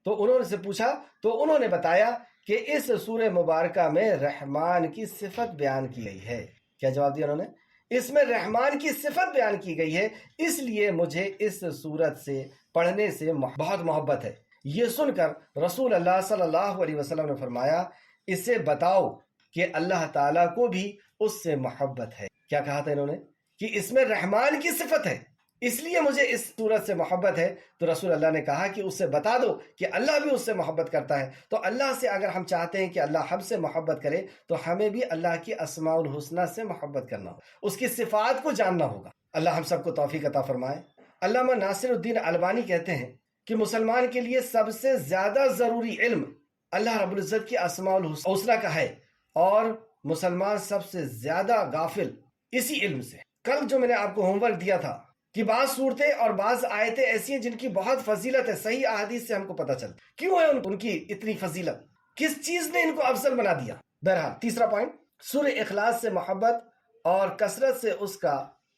تو انہوں نے سے پوچھا تو انہوں نے بتایا کہ اس سورہ مبارکہ میں رحمان کی صفت بیان کی گئی ہے۔ کیا جواب دیا انہوں نے؟ اس میں رحمان کی صفت بیان کی گئی ہے، اس لیے مجھے اس سورت سے پڑھنے سے بہت محبت ہے۔ یہ سن کر رسول اللہ صلی اللہ علیہ وسلم نے فرمایا، اسے بتاؤ کہ اللہ تعالیٰ کو بھی اس سے محبت ہے۔ کیا کہا تھا انہوں نے؟ کہ اس میں رحمان کی صفت ہے، اس لیے مجھے اس سورت سے محبت ہے۔ تو رسول اللہ نے کہا کہ اس سے بتا دو کہ اللہ بھی اس سے محبت کرتا ہے۔ تو اللہ سے اگر ہم چاہتے ہیں کہ اللہ ہم سے محبت کرے تو ہمیں بھی اللہ کی اسماء الحسنی سے محبت کرنا ہوگا، اس کی صفات کو جاننا ہوگا۔ اللہ ہم سب کو توفیق عطا فرمائے۔ علامہ ناصر الدین البانی کہتے ہیں کہ مسلمان کے لیے سب سے زیادہ ضروری علم اللہ رب العزت کی اسماء الحسنی کا ہے، اور مسلمان سب سے زیادہ غافل اسی علم سے۔ کل جو میں نے آپ کو ہوم ورک دیا تھا کہ بعض صورتیں اور بعض آیتیں ایسی ہیں جن کی بہت فضیلت ہے، صحیح احادیث سے ہم کو پتہ چلتا کیوں ہے ان کی اتنی فضیلت، کس چیز نے ان کو افضل بنا دیا۔ بہرحال تیسرا پوائنٹ، سورہ اخلاص سے محبت اور کثرت سے اس کا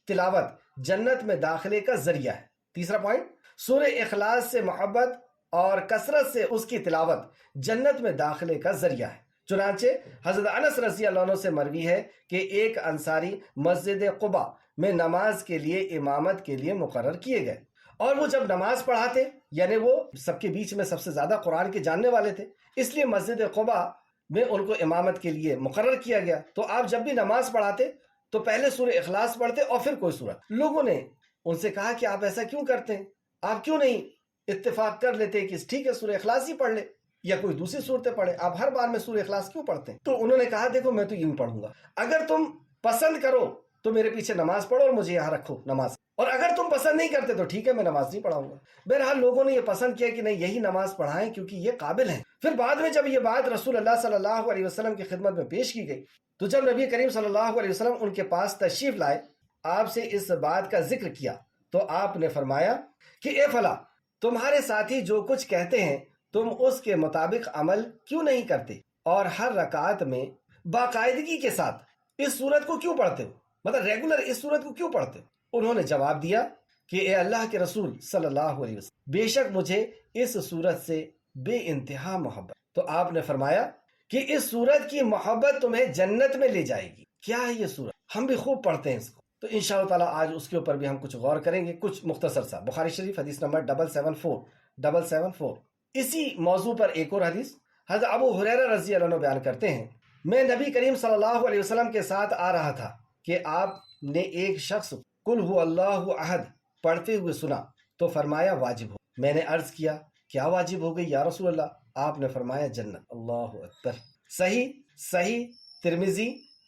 تلاوت جنت میں داخلے کا ذریعہ ہے۔ تیسرا پوائنٹ، سورہ اخلاص سے محبت اور کثرت سے اس کی تلاوت جنت میں داخلے کا ذریعہ ہے۔ چنانچہ حضرت انس رضی اللہ عنہ سے مروی ہے کہ ایک انصاری مسجد قباء میں نماز کے لیے امامت کے لیے مقرر کیے گئے، اور وہ جب نماز پڑھاتے، یعنی وہ سب کے بیچ میں سب سے زیادہ قرآن کے جاننے والے تھے، اس لیے مسجد قباء میں ان کو امامت کے لیے مقرر کیا گیا، تو آپ جب بھی نماز پڑھاتے تو پہلے سورہ اخلاص پڑھتے اور پھر کوئی سورت۔ لوگوں نے ان سے کہا کہ آپ ایسا کیوں کرتے ہیں، آپ کیوں نہیں اتفاق کر لیتے کہ ٹھیک ہے سورہ اخلاص ہی پڑھ لے یا کوئی دوسری صورتیں پڑھے، آپ ہر بار میں سورہ اخلاص کیوں پڑھتے ہیں؟ تو انہوں نے کہا دیکھو میں تو یوں پڑھوں گا، اگر تم پسند کرو تو میرے پیچھے نماز پڑھو اور مجھے یہاں رکھو نماز، اور اگر تم پسند نہیں کرتے تو ٹھیک ہے میں نماز نہیں پڑھاؤں گا۔ بہرحال لوگوں نے یہ پسند کیا کہ نہیں یہی نماز پڑھائیں کیونکہ یہ قابل ہیں۔ پھر بعد میں جب یہ بات رسول اللہ صلی اللہ علیہ وسلم کی خدمت میں پیش کی گئی تو جب نبی کریم صلی اللہ علیہ وسلم ان کے پاس تشریف لائے، آپ سے اس بات کا ذکر کیا تو آپ نے فرمایا کہ اے فلاں، تمہارے ساتھی جو کچھ کہتے ہیں تم اس کے مطابق عمل کیوں نہیں کرتے، اور ہر رکعت میں باقاعدگی کے ساتھ اس سورت کو کیوں پڑھتے ہو، مطلب ریگولر اس سورت کو کیوں پڑھتے ہو؟ انہوں نے جواب دیا کہ اے اللہ کے رسول صلی اللہ علیہ وسلم، بے شک مجھے اس سورت سے بے انتہا محبت۔ تو آپ نے فرمایا کہ اس سورت کی محبت تمہیں جنت میں لے جائے گی۔ کیا ہے یہ سورت؟ ہم بھی خوب پڑھتے ہیں اس کو، تو انشاءاللہ تعالیٰ آج اس کے اوپر بھی ہم کچھ غور کریں گے، کچھ مختصر سا۔ بخاری شریف حدیث نمبر 774 اسی موضوع پر ایک اور حدیث حضرت ابو ہریرہ رضی اللہ عنہ بیان کرتے ہیں، میں نبی کریم صلی اللہ علیہ وسلم کے ساتھ آ رہا تھا کہ آپ نے ایک شخص قل هو اللہ احد پڑھتے ہوئے سنا تو فرمایا واجب ہو۔ میں نے عرض کیا کیا واجب ہو گئی یا رسول اللہ؟ آپ نے فرمایا جنت۔ اللہ اکبر۔ صحیح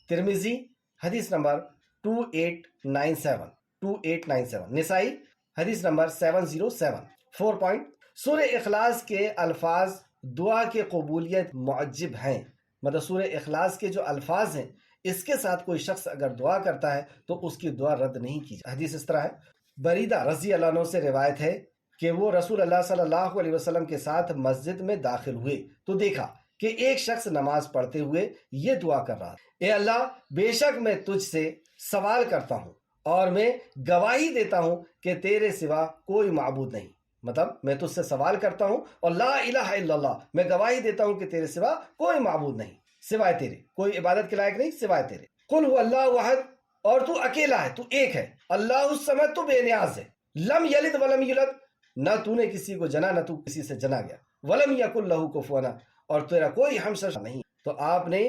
ترمذی حدیث نمبر 2897 نسائی حدیث نمبر 707۔ 4 پوائنٹ، سورہ اخلاص کے الفاظ دعا کے قبولیت معجب ہیں، مطلب سورہ اخلاص کے جو الفاظ ہیں اس کے ساتھ کوئی شخص اگر دعا کرتا ہے تو اس کی دعا رد نہیں کی جاتی۔ حدیث اس طرح ہے، بریدہ رضی اللہ عنہ سے روایت ہے کہ وہ رسول اللہ صلی اللہ علیہ وسلم کے ساتھ مسجد میں داخل ہوئے تو دیکھا کہ ایک شخص نماز پڑھتے ہوئے یہ دعا کر رہا ہے، اے اللہ بے شک میں تجھ سے سوال کرتا ہوں اور میں گواہی دیتا ہوں کہ تیرے سوا کوئی معبود نہیں، مطلب میں تجھ سے سوال کرتا ہوں اور لا الہ الا اللہ، میں گواہی دیتا ہوں کہ تیرے سوا کوئی معبود نہیں سوائے تیرے، کوئی عبادت کے لائق نہیں سوائے تیرے۔ قل هو اللہ احد، اور تو اکیلا ہے، تو ایک ہے، اللہ الصمد، تو بے نیاز ہے، لم یلد ولم یولد، نہ تو نے کسی کو جنا نہ تو کسی سے جنا گیا، ولم یکن لہ کفوا احد، اور تیرا کوئی ہمسر نہیں۔ تو آپ نے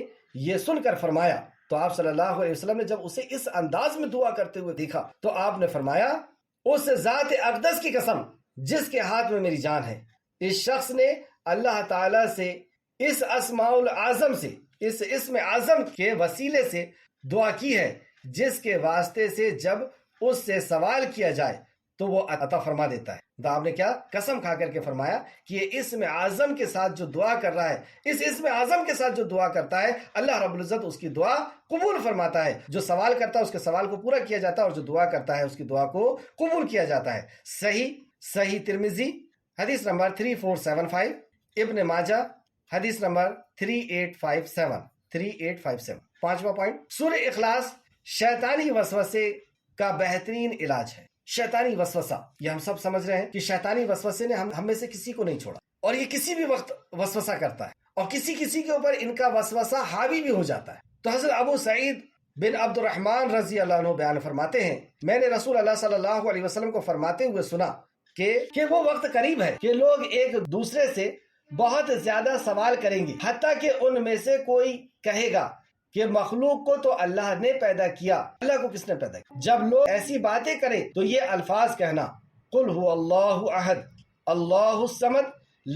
یہ سن کر فرمایا، تو آپ صلی اللہ علیہ وسلم نے جب اسے اس انداز میں دعا کرتے ہوئے دیکھا تو آپ نے فرمایا اس ذات اقدس کی قسم جس کے ہاتھ میں میری جان ہے، اس شخص نے اللہ تعالی سے اس اسماء العظم سے، اس اسم اعظم کے وسیلے سے دعا کی ہے جس کے واسطے سے جب اس سے سوال کیا جائے تو وہ عطا فرما دیتا ہے۔ تو آپ نے کیا قسم کھا کر کے فرمایا کہ یہ اسم اعظم کے ساتھ جو دعا کر رہا ہے، اس اسم اعظم کے ساتھ جو دعا کرتا ہے اللہ رب العزت اس کی دعا قبول فرماتا ہے۔ جو سوال کرتا ہے اس کے سوال کو پورا کیا جاتا ہے، اور جو دعا کرتا ہے اس کی دعا کو قبول کیا جاتا ہے۔ صحیح ترمذی حدیث نمبر 3475، ابن ماجہ حدیث نمبر 3857۔ پانچواں پوائنٹ، سورہ اخلاص شیطانی وسوسے کا بہترین علاج ہے۔ شیطانی وسوسہ، یہ ہم سب سمجھ رہے ہیں کہ شیطانی وسوسے نے ہم میں سے کسی کو نہیں چھوڑا، اور یہ کسی بھی وقت وسوسہ کرتا ہے، اور کسی کے اوپر ان کا وسوسہ حاوی بھی ہو جاتا ہے۔ تو حضرت ابو سعید بن عبد الرحمن رضی اللہ عنہ بیان فرماتے ہیں، میں نے رسول اللہ صلی اللہ علیہ وسلم کو فرماتے ہوئے سنا کہ وہ وقت قریب ہے کہ لوگ ایک دوسرے سے بہت زیادہ سوال کریں گے، حتیٰ کہ ان میں سے کوئی کہے گا کہ مخلوق کو تو اللہ نے پیدا کیا، اللہ کو کس نے پیدا کیا؟ جب لوگ ایسی باتیں کریں تو یہ الفاظ کہنا، قل هو اللہ احد اللہ الصمد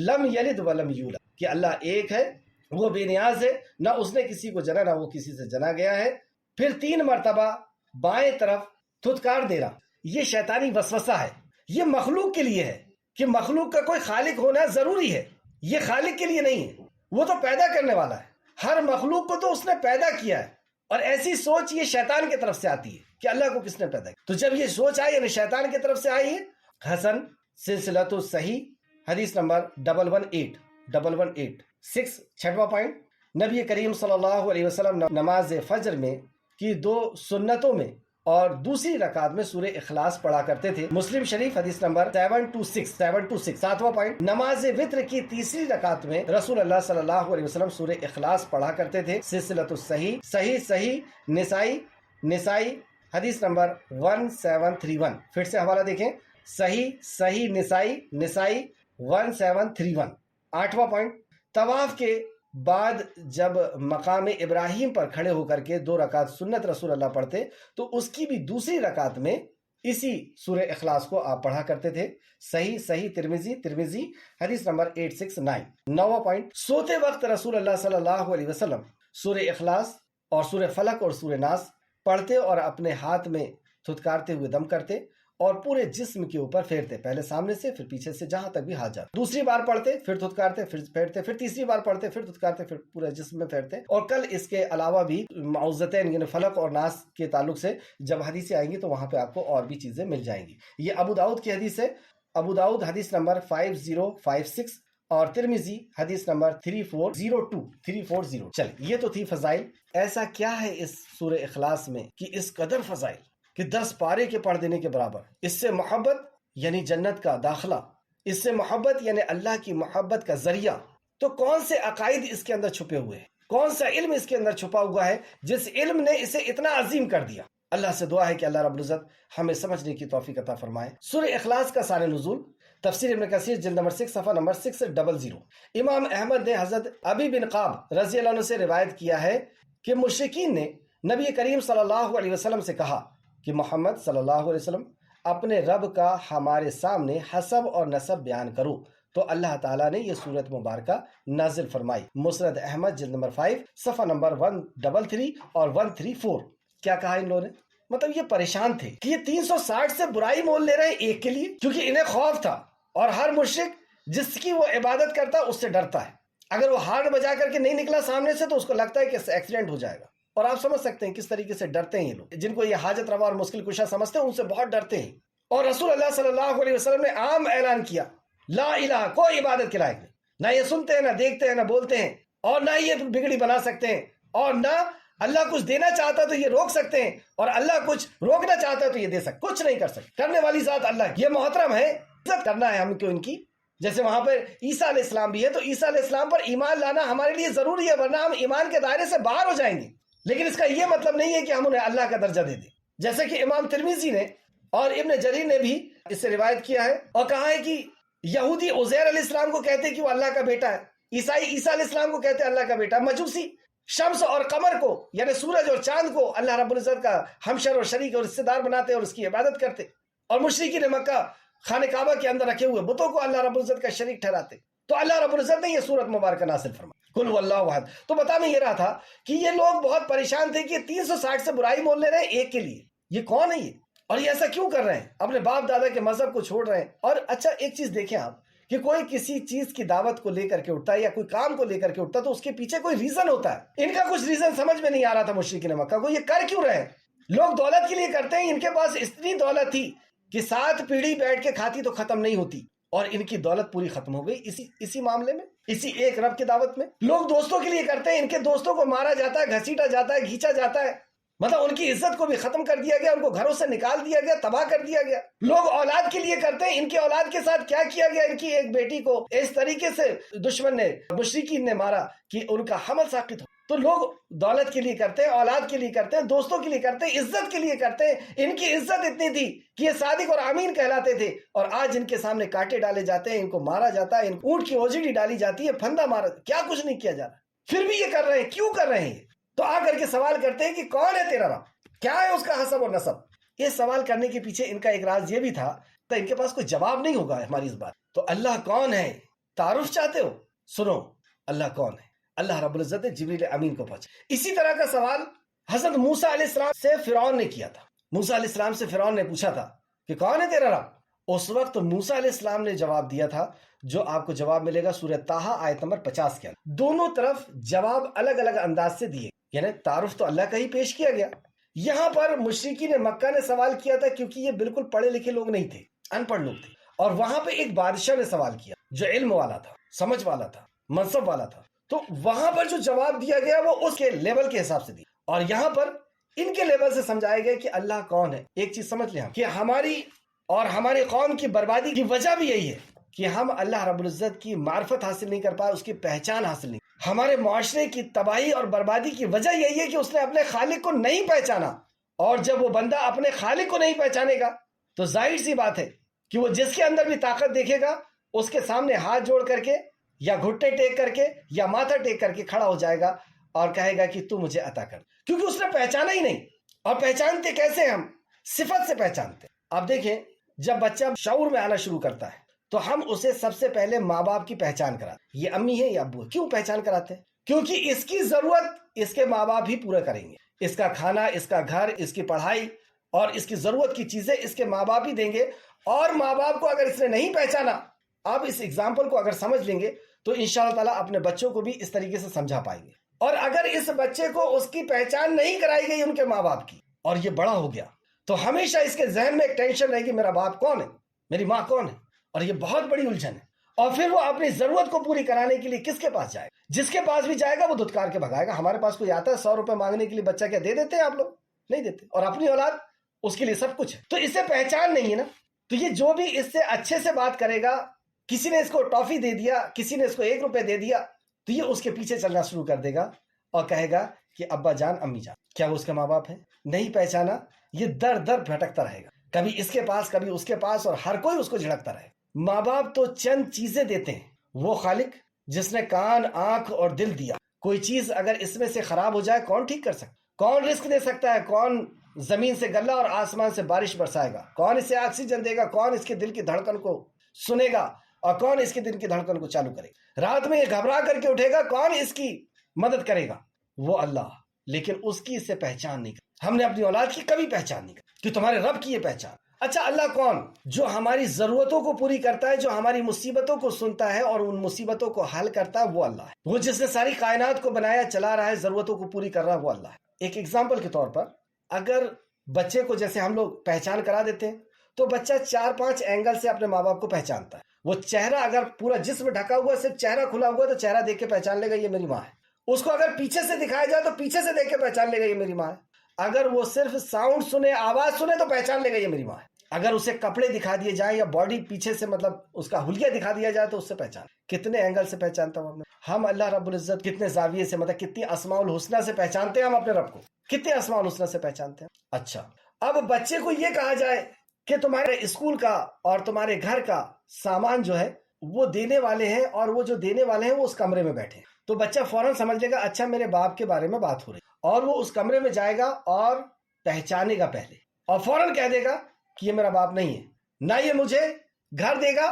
لم یلد ولم یولد، کہ اللہ ایک ہے، وہ بے نیاز ہے، نہ اس نے کسی کو جنا نہ وہ کسی سے جنا گیا ہے۔ پھر 3 مرتبہ بائیں طرف تھتکار دے رہا، یہ شیطانی وسوسہ ہے، یہ مخلوق کے لیے ہے کہ مخلوق کا کوئی خالق ہونا ضروری ہے، یہ خالق کے لیے نہیں ہے، وہ تو پیدا کرنے والا ہے، ہر مخلوق کو تو اس نے پیدا کیا ہے۔ اور ایسی سوچ یہ شیطان کی طرف سے آتی ہے کہ اللہ کو کس نے پیدا کیا، تو جب یہ سوچ آئی یعنی شیطان کی طرف سے آئی ہے۔ حسن سلسلۃ الصحیح حدیث نمبر 118۔ 6واں پوائنٹ، نبی کریم صلی اللہ علیہ وسلم نماز فجر میں کی 2 سنتوں میں اور دوسری رکعت میں سورہ اخلاص پڑھا کرتے تھے۔ مسلم شریف حدیث نمبر 726۔ 7واں پوائنٹ، نماز وتر کی تیسری رکعت میں رسول اللہ صلی اللہ علیہ وسلم سورہ اخلاص پڑھا کرتے تھے۔ سلسلۃ الصحیح صحیح نسائی حدیث نمبر 1731۔ پھر سے حوالہ دیکھیں، صحیح نسائی 1731۔ 8واں پوائنٹ، طواف کے بعد جب مقام ابراہیم پر کھڑے ہو کر کے 2 رکعت سنت رسول اللہ پڑھتے تو اس کی بھی دوسری رکعت میں اسی سورہ اخلاص کو آپ پڑھا کرتے تھے۔ صحیح ترمذی حدیث نمبر 869۔ 9واں پوائنٹ، سوتے وقت رسول اللہ صلی اللہ علیہ وسلم سورہ اخلاص اور سورہ فلق اور سورہ ناس پڑھتے اور اپنے ہاتھ میں تھتکارتے ہوئے دم کرتے اور پورے جسم کے اوپر پھیرتے، پہلے سامنے سے پھر پیچھے سے جہاں تک بھی ہاتھ جاتا۔ دوسری بار پڑھتے پھر تھتکارتے پھر پھیرتے، پھر تیسری بار پڑھتے پھر تھتکارتے پھر پورے جسم میں پھیرتے۔ اور کل اس کے علاوہ بھی معوذتین یعنی فلق اور ناس کے تعلق سے جب حدیثیں آئیں گی تو وہاں پہ آپ کو اور بھی چیزیں مل جائیں گی۔ یہ ابو داؤد کی حدیث ہے، ابو داؤد حدیث نمبر 5056 اور ترمذی حدیث نمبر 3402۔ چلیں، یہ تو تھی فضائل۔ ایسا کیا ہے اس سورہ اخلاص میں کہ اس قدر فضائل کہ 10 پارے کے پڑھ دینے کے برابر؟ اس سے محبت یعنی جنت کا داخلہ، اس سے محبت یعنی اللہ کی محبت کا ذریعہ۔ تو کون سے عقائد اس کے اندر چھپے ہوئے ہیں، کون سا علم اس کے اندر چھپا ہوا ہے جس علم نے اسے اتنا عظیم کر دیا؟ اللہ سے دعا ہے کہ اللہ رب العزت ہمیں سمجھنے کی توفیق عطا فرمائے۔ سورہ اخلاص کا سارے نزول تفسیر ابن کثیر جلد نمبر 6 صفحہ نمبر 600۔ امام احمد نے حضرت ابی بن قاب رضی اللہ عنہ سے روایت کیا ہے کہ مشرکین نے نبی کریم صلی اللہ علیہ وسلم سے کہا کہ محمد صلی اللہ علیہ وسلم اپنے رب کا ہمارے سامنے حسب اور نسب بیان کرو، تو اللہ تعالیٰ نے یہ سورت مبارکہ نازل فرمائی۔ مسند احمد جلد نمبر 5 صفحہ نمبر 133 اور 134۔ کیا کہا ان لوگوں نے؟ مطلب یہ پریشان تھے کہ یہ 360 سے برائی مول لے رہے ہیں ایک کے لیے، کیونکہ انہیں خوف تھا، اور ہر مشرک جس کی وہ عبادت کرتا ہے اس سے ڈرتا ہے۔ اگر وہ ہارن بجا کر کے نہیں نکلا سامنے سے تو اس کو لگتا ہے کہ ایکسیڈنٹ ہو جائے گا۔ اور آپ سمجھ سکتے ہیں کس طریقے سے ڈرتے ہیں یہ لوگ، جن کو یہ حاجت روا اور مشکل کشا سمجھتے ہیں ان سے بہت ڈرتے ہیں۔ اور رسول اللہ صلی اللہ علیہ وسلم نے عام اعلان کیا، لا الہ، کوئی عبادت کے لائق نہیں، نہ یہ سنتے ہیں، نہ دیکھتے ہیں، نہ بولتے ہیں، اور نہ یہ بگڑی بنا سکتے ہیں، اور نہ اللہ کچھ دینا چاہتا تو یہ روک سکتے ہیں، اور اللہ کچھ روکنا چاہتا تو یہ دے سکتے، کچھ نہیں کر سکتے۔ کرنے والی ذات اللہ کی، یہ محترم ہے، عزت کرنا ہے ہم کو ان کی۔ جیسے وہاں پر عیسیٰ علیہ السلام بھی ہے تو عیسیٰ علیہ السلام پر ایمان لانا ہمارے لیے ضروری ہے، ورنہ ہم ایمان کے دائرے سے باہر ہو جائیں گے۔ لیکن اس کا یہ مطلب نہیں ہے کہ ہم انہیں اللہ کا درجہ دے دیں، جیسے کہ امام ترمذی نے اور ابن جریر نے بھی اس سے روایت کیا ہے اور کہا ہے کہ یہودی عزیر علیہ السلام کو کہتے ہیں کہ وہ اللہ کا بیٹا ہے، عیسائی عیسیٰ علیہ السلام کو کہتے ہیں اللہ کا بیٹا، مجوسی شمس اور قمر کو یعنی سورج اور چاند کو اللہ رب العزت کا ہمشر اور شریک اور رشتہ دار بناتے اور اس کی عبادت کرتے، اور مشرکین مکہ خانہ کعبہ کے اندر رکھے ہوئے بتوں کو اللہ رب العزت کا شریک ٹھہراتے۔ تو اللہ رب العزت نے یہ سورت مبارکہ نازل فرمائی، قل هو اللہ احد۔ تو بتانا یہ رہا تھا کہ یہ لوگ بہت پریشان تھے کہ 360 سے برائی مول لے رہے ہیں ایک کے لیے، یہ کون ہے یہ، اور یہ ایسا کیوں کر رہے ہیں، اپنے باپ دادا کے مذہب کو چھوڑ رہے ہیں۔ اور اچھا ایک چیز دیکھیں آپ کہ کوئی کسی چیز کی دعوت کو لے کر کے اٹھتا ہے یا کوئی کام کو لے کر کے اٹھتا ہے تو اس کے پیچھے کوئی ریزن ہوتا ہے۔ ان کا کچھ ریزن سمجھ میں نہیں آ رہا تھا مشرکین مکہ کو، یہ کر کیوں رہے ہیں؟ لوگ دولت کے لیے کرتے ہیں، ان کے پاس اتنی دولت تھی کہ 7 پیڑھی بیٹھ کے کھاتی تو ختم نہیں ہوتی، اور ان کی دولت پوری ختم ہو گئی اسی معاملے میں، اسی ایک رب کی دعوت میں۔ لوگ دوستوں کے لیے کرتے ہیں، ان کے دوستوں کو مارا جاتا ہے، گھسیٹا جاتا ہے، کھینچا جاتا ہے، مطلب ان کی عزت کو بھی ختم کر دیا گیا، ان کو گھروں سے نکال دیا گیا، تباہ کر دیا گیا۔ لوگ اولاد کے لیے کرتے ہیں، ان کی اولاد کے ساتھ کیا کیا گیا، ان کی ایک بیٹی کو اس طریقے سے دشمن نے مشرکین نے مارا کہ ان کا حمل ساقط ہو۔ تو لوگ دولت کے لیے کرتے ہیں، اولاد کے لیے کرتے ہیں، دوستوں کے لیے کرتے ہیں، عزت کے لیے کرتے ہیں۔ ان کی عزت اتنی تھی کہ یہ صادق اور امین کہلاتے تھے، اور آج ان کے سامنے کانٹے ڈالے جاتے ہیں، ان کو مارا جاتا ہے، اونٹ کی اوجڑی ڈالی جاتی ہے، پھندا مارا، کیا کچھ نہیں کیا جا رہا، پھر بھی یہ کر رہے ہیں۔ کیوں کر رہے ہیں؟ تو آ کر کے سوال کرتے ہیں کہ کون ہے تیرا رب، کیا ہے اس کا حسب اور نسب۔ یہ سوال کرنے کے پیچھے ان کا ایک راز یہ بھی تھا تو ان کے پاس کوئی جواب نہیں ہوگا ہماری اس بات۔ تو اللہ کون ہے، تعارف چاہتے ہو؟ سنو اللہ کون ہے۔ اللہ رب العزت نے جبریل امین کو پہنچا۔ اسی طرح کا سوال حضرت موسیٰ علیہ السلام سے فرعون نے کیا تھا۔ موسیٰ علیہ السلام سے فرعون نے پوچھا تھا کہ کون ہے تیرا رب۔ اس وقت موسیٰ علیہ السلام نے جواب دیا تھا جو آپ کو جواب ملے گا سورہ طٰہٰ آیت نمبر 50 کے اندر۔ دونوں طرف جواب الگ الگ انداز سے دیے، یعنی تعارف تو اللہ کا ہی پیش کیا گیا۔ یہاں پر مشرکین مکہ نے سوال کیا تھا کیونکہ یہ بالکل پڑھے لکھے لوگ نہیں تھے، ان پڑھ لوگ تھے، اور وہاں پہ ایک بادشاہ نے سوال کیا جو علم والا تھا، سمجھ والا تھا، منصب والا تھا۔ تو وہاں پر جو جواب دیا گیا وہ اس کے لیول کے حساب سے دیا، اور یہاں پر ان کے لیول سے سمجھایا گیا کہ اللہ کون ہے۔ ایک چیز سمجھ لیں کہ ہماری اور ہماری قوم کی بربادی کی وجہ بھی یہی ہے کہ ہم اللہ رب العزت کی معرفت حاصل نہیں کر پائے، اس کی پہچان حاصل نہیں۔ ہمارے معاشرے کی تباہی اور بربادی کی وجہ یہی ہے کہ اس نے اپنے خالق کو نہیں پہچانا، اور جب وہ بندہ اپنے خالق کو نہیں پہچانے گا تو ظاہر سی بات ہے کہ وہ جس کے اندر بھی طاقت دیکھے گا اس کے سامنے ہاتھ جوڑ کر کے یا گھٹنے ٹیک کر کے یا ماتھا ٹیک کر کے کھڑا ہو جائے گا اور کہے گا کہ تو مجھے عطا کر، کیونکہ اس نے پہچانا ہی نہیں۔ اور پہچانتے کیسے؟ ہم صفت سے پہچانتے۔ آپ دیکھیں، جب بچہ شعور میں آنا شروع کرتا ہے تو ہم اسے سب سے پہلے ماں باپ کی پہچان کراتے، یہ امی ہے یا ابو ہے۔ کیوں پہچان کراتے ہیں؟ کیونکہ اس کی ضرورت اس کے ماں باپ ہی پورا کریں گے، اس کا کھانا، اس کا گھر، اس کی پڑھائی اور اس کی ضرورت کی چیزیں اس کے ماں باپ ہی دیں گے۔ اور ماں باپ کو اگر اس نے نہیں پہچانا، آپ اس اگزامپل کو اگر سمجھ لیں گے تو انشاءاللہ تعالیٰ اپنے بچوں کو بھی اس طریقے سے سمجھا پائیں گے۔ اور اگر اس بچے کو اس کی پہچان نہیں کرائی گئی ان کے ماں باپ کی، اور یہ بڑا ہو گیا، تو ہمیشہ اس کے ذہن میں ایک ٹینشن رہے گی، میرا باپ کون ہے، میری ماں کون ہے، اور یہ بہت بڑی الجھن ہے۔ اور پھر وہ اپنی ضرورت کو پوری کرانے کے لیے کس کے پاس جائے گا؟ جس کے پاس بھی جائے گا وہ دھتکار کے بھگائے گا۔ ہمارے پاس کوئی آتا ہے 100 روپے مانگنے کے لیے، بچہ کیا دے دیتے ہیں آپ لوگ؟ نہیں دیتے۔ اور اپنی اولاد، اس کے لیے سب کچھ ہے۔ تو اسے پہچان نہیں ہے نا، تو یہ جو بھی اس سے اچھے سے بات کرے گا، کسی نے اس کو ٹافی دے دیا، کسی نے اس کو 1 روپے دے دیا، تو یہ اس کے پیچھے چلنا شروع کر دے گا اور کہے گا کہ ابا جان، امی جان۔ کیا وہ اس کے ماں باپ ہیں؟ نہیں پہچانا، یہ در در بھٹکتا رہے گا، کبھی اس کے پاس کبھی اس کے پاس، اور ہر کوئی اس کو جھڑکتا رہے گا۔ ماں باپ تو چند چیزیں دیتے ہیں، وہ خالق جس نے کان، آنکھ اور دل دیا، کوئی چیز اگر اس میں سے خراب ہو جائے کون ٹھیک کر سکتا؟ کون رزق دے سکتا ہے؟ کون زمین سے غلہ اور آسمان سے بارش برسائے گا؟ کون اسے آکسیجن دے گا؟ کون اس کے دل کی دھڑکن کو سنے گا؟ اور کون اس کے دل کی دھڑکن کو چالو کرے گا؟ رات میں یہ گھبرا کر کے اٹھے گا، کون اس کی مدد کرے گا؟ وہ اللہ۔ لیکن اس کی اس سے پہچان نہیں کر، ہم نے اپنی اولاد کی کبھی پہچان نہیں کر کہ تمہارے رب کی یہ پہچان۔ اچھا، اللہ کون؟ جو ہماری ضرورتوں کو پوری کرتا ہے، جو ہماری مصیبتوں کو سنتا ہے اور ان مصیبتوں کو حل کرتا ہے، وہ اللہ ہے۔ وہ جس نے ساری کائنات کو بنایا، چلا رہا ہے، ضرورتوں کو پوری کر رہا ہے، وہ اللہ ہے۔ ایک ایگزامپل کے طور پر، اگر بچے کو جیسے ہم لوگ پہچان کرا دیتے ہیں تو بچہ 4-5 اینگل سے اپنے ماں باپ کو پہچانتا ہے۔ وہ چہرہ، اگر پورا جسم ڈھکا ہوا، صرف چہرہ کھلا ہوا تو چہرہ دیکھ کے پہچان لے گا یہ میری ماں ہے۔ اس کو اگر پیچھے سے دکھایا جائے تو پیچھے سے دیکھ کے پہچان لے گا یہ میری ماں ہے۔ اگر وہ صرف ساؤنڈ سنے، آواز سنے تو پہچان لے گا یہ میری ماں ہے۔ اگر اسے کپڑے دکھا دیے جائیں یا باڈی پیچھے سے، مطلب اس کا حلیہ دکھا دیا جائے تو اس سے پہچان۔ کتنے اینگل سے پہچانتا ہوں ہم اللہ رب العزت، کتنے زاویے سے، مطلب کتنی اسماء الحسنہ سے پہچانتے ہیں ہم اپنے رب کو، کتنے اسماء الحسنہ سے پہچانتے ہیں۔ اچھا، اب بچے کو یہ کہا جائے کہ تمہارے اسکول کا اور تمہارے گھر کا سامان جو ہے وہ دینے والے ہیں، اور وہ جو دینے والے ہیں وہ اس کمرے میں بیٹھے ہیں، تو بچہ فوراً سمجھ لے گا اچھا میرے باپ کے بارے میں بات ہو رہی ہے، اور وہ اس کمرے میں جائے گا اور پہچانے گا پہلے، اور فوراً کہہ دے گا کہ یہ میرا باپ نہیں ہے، نہ یہ مجھے گھر دے گا،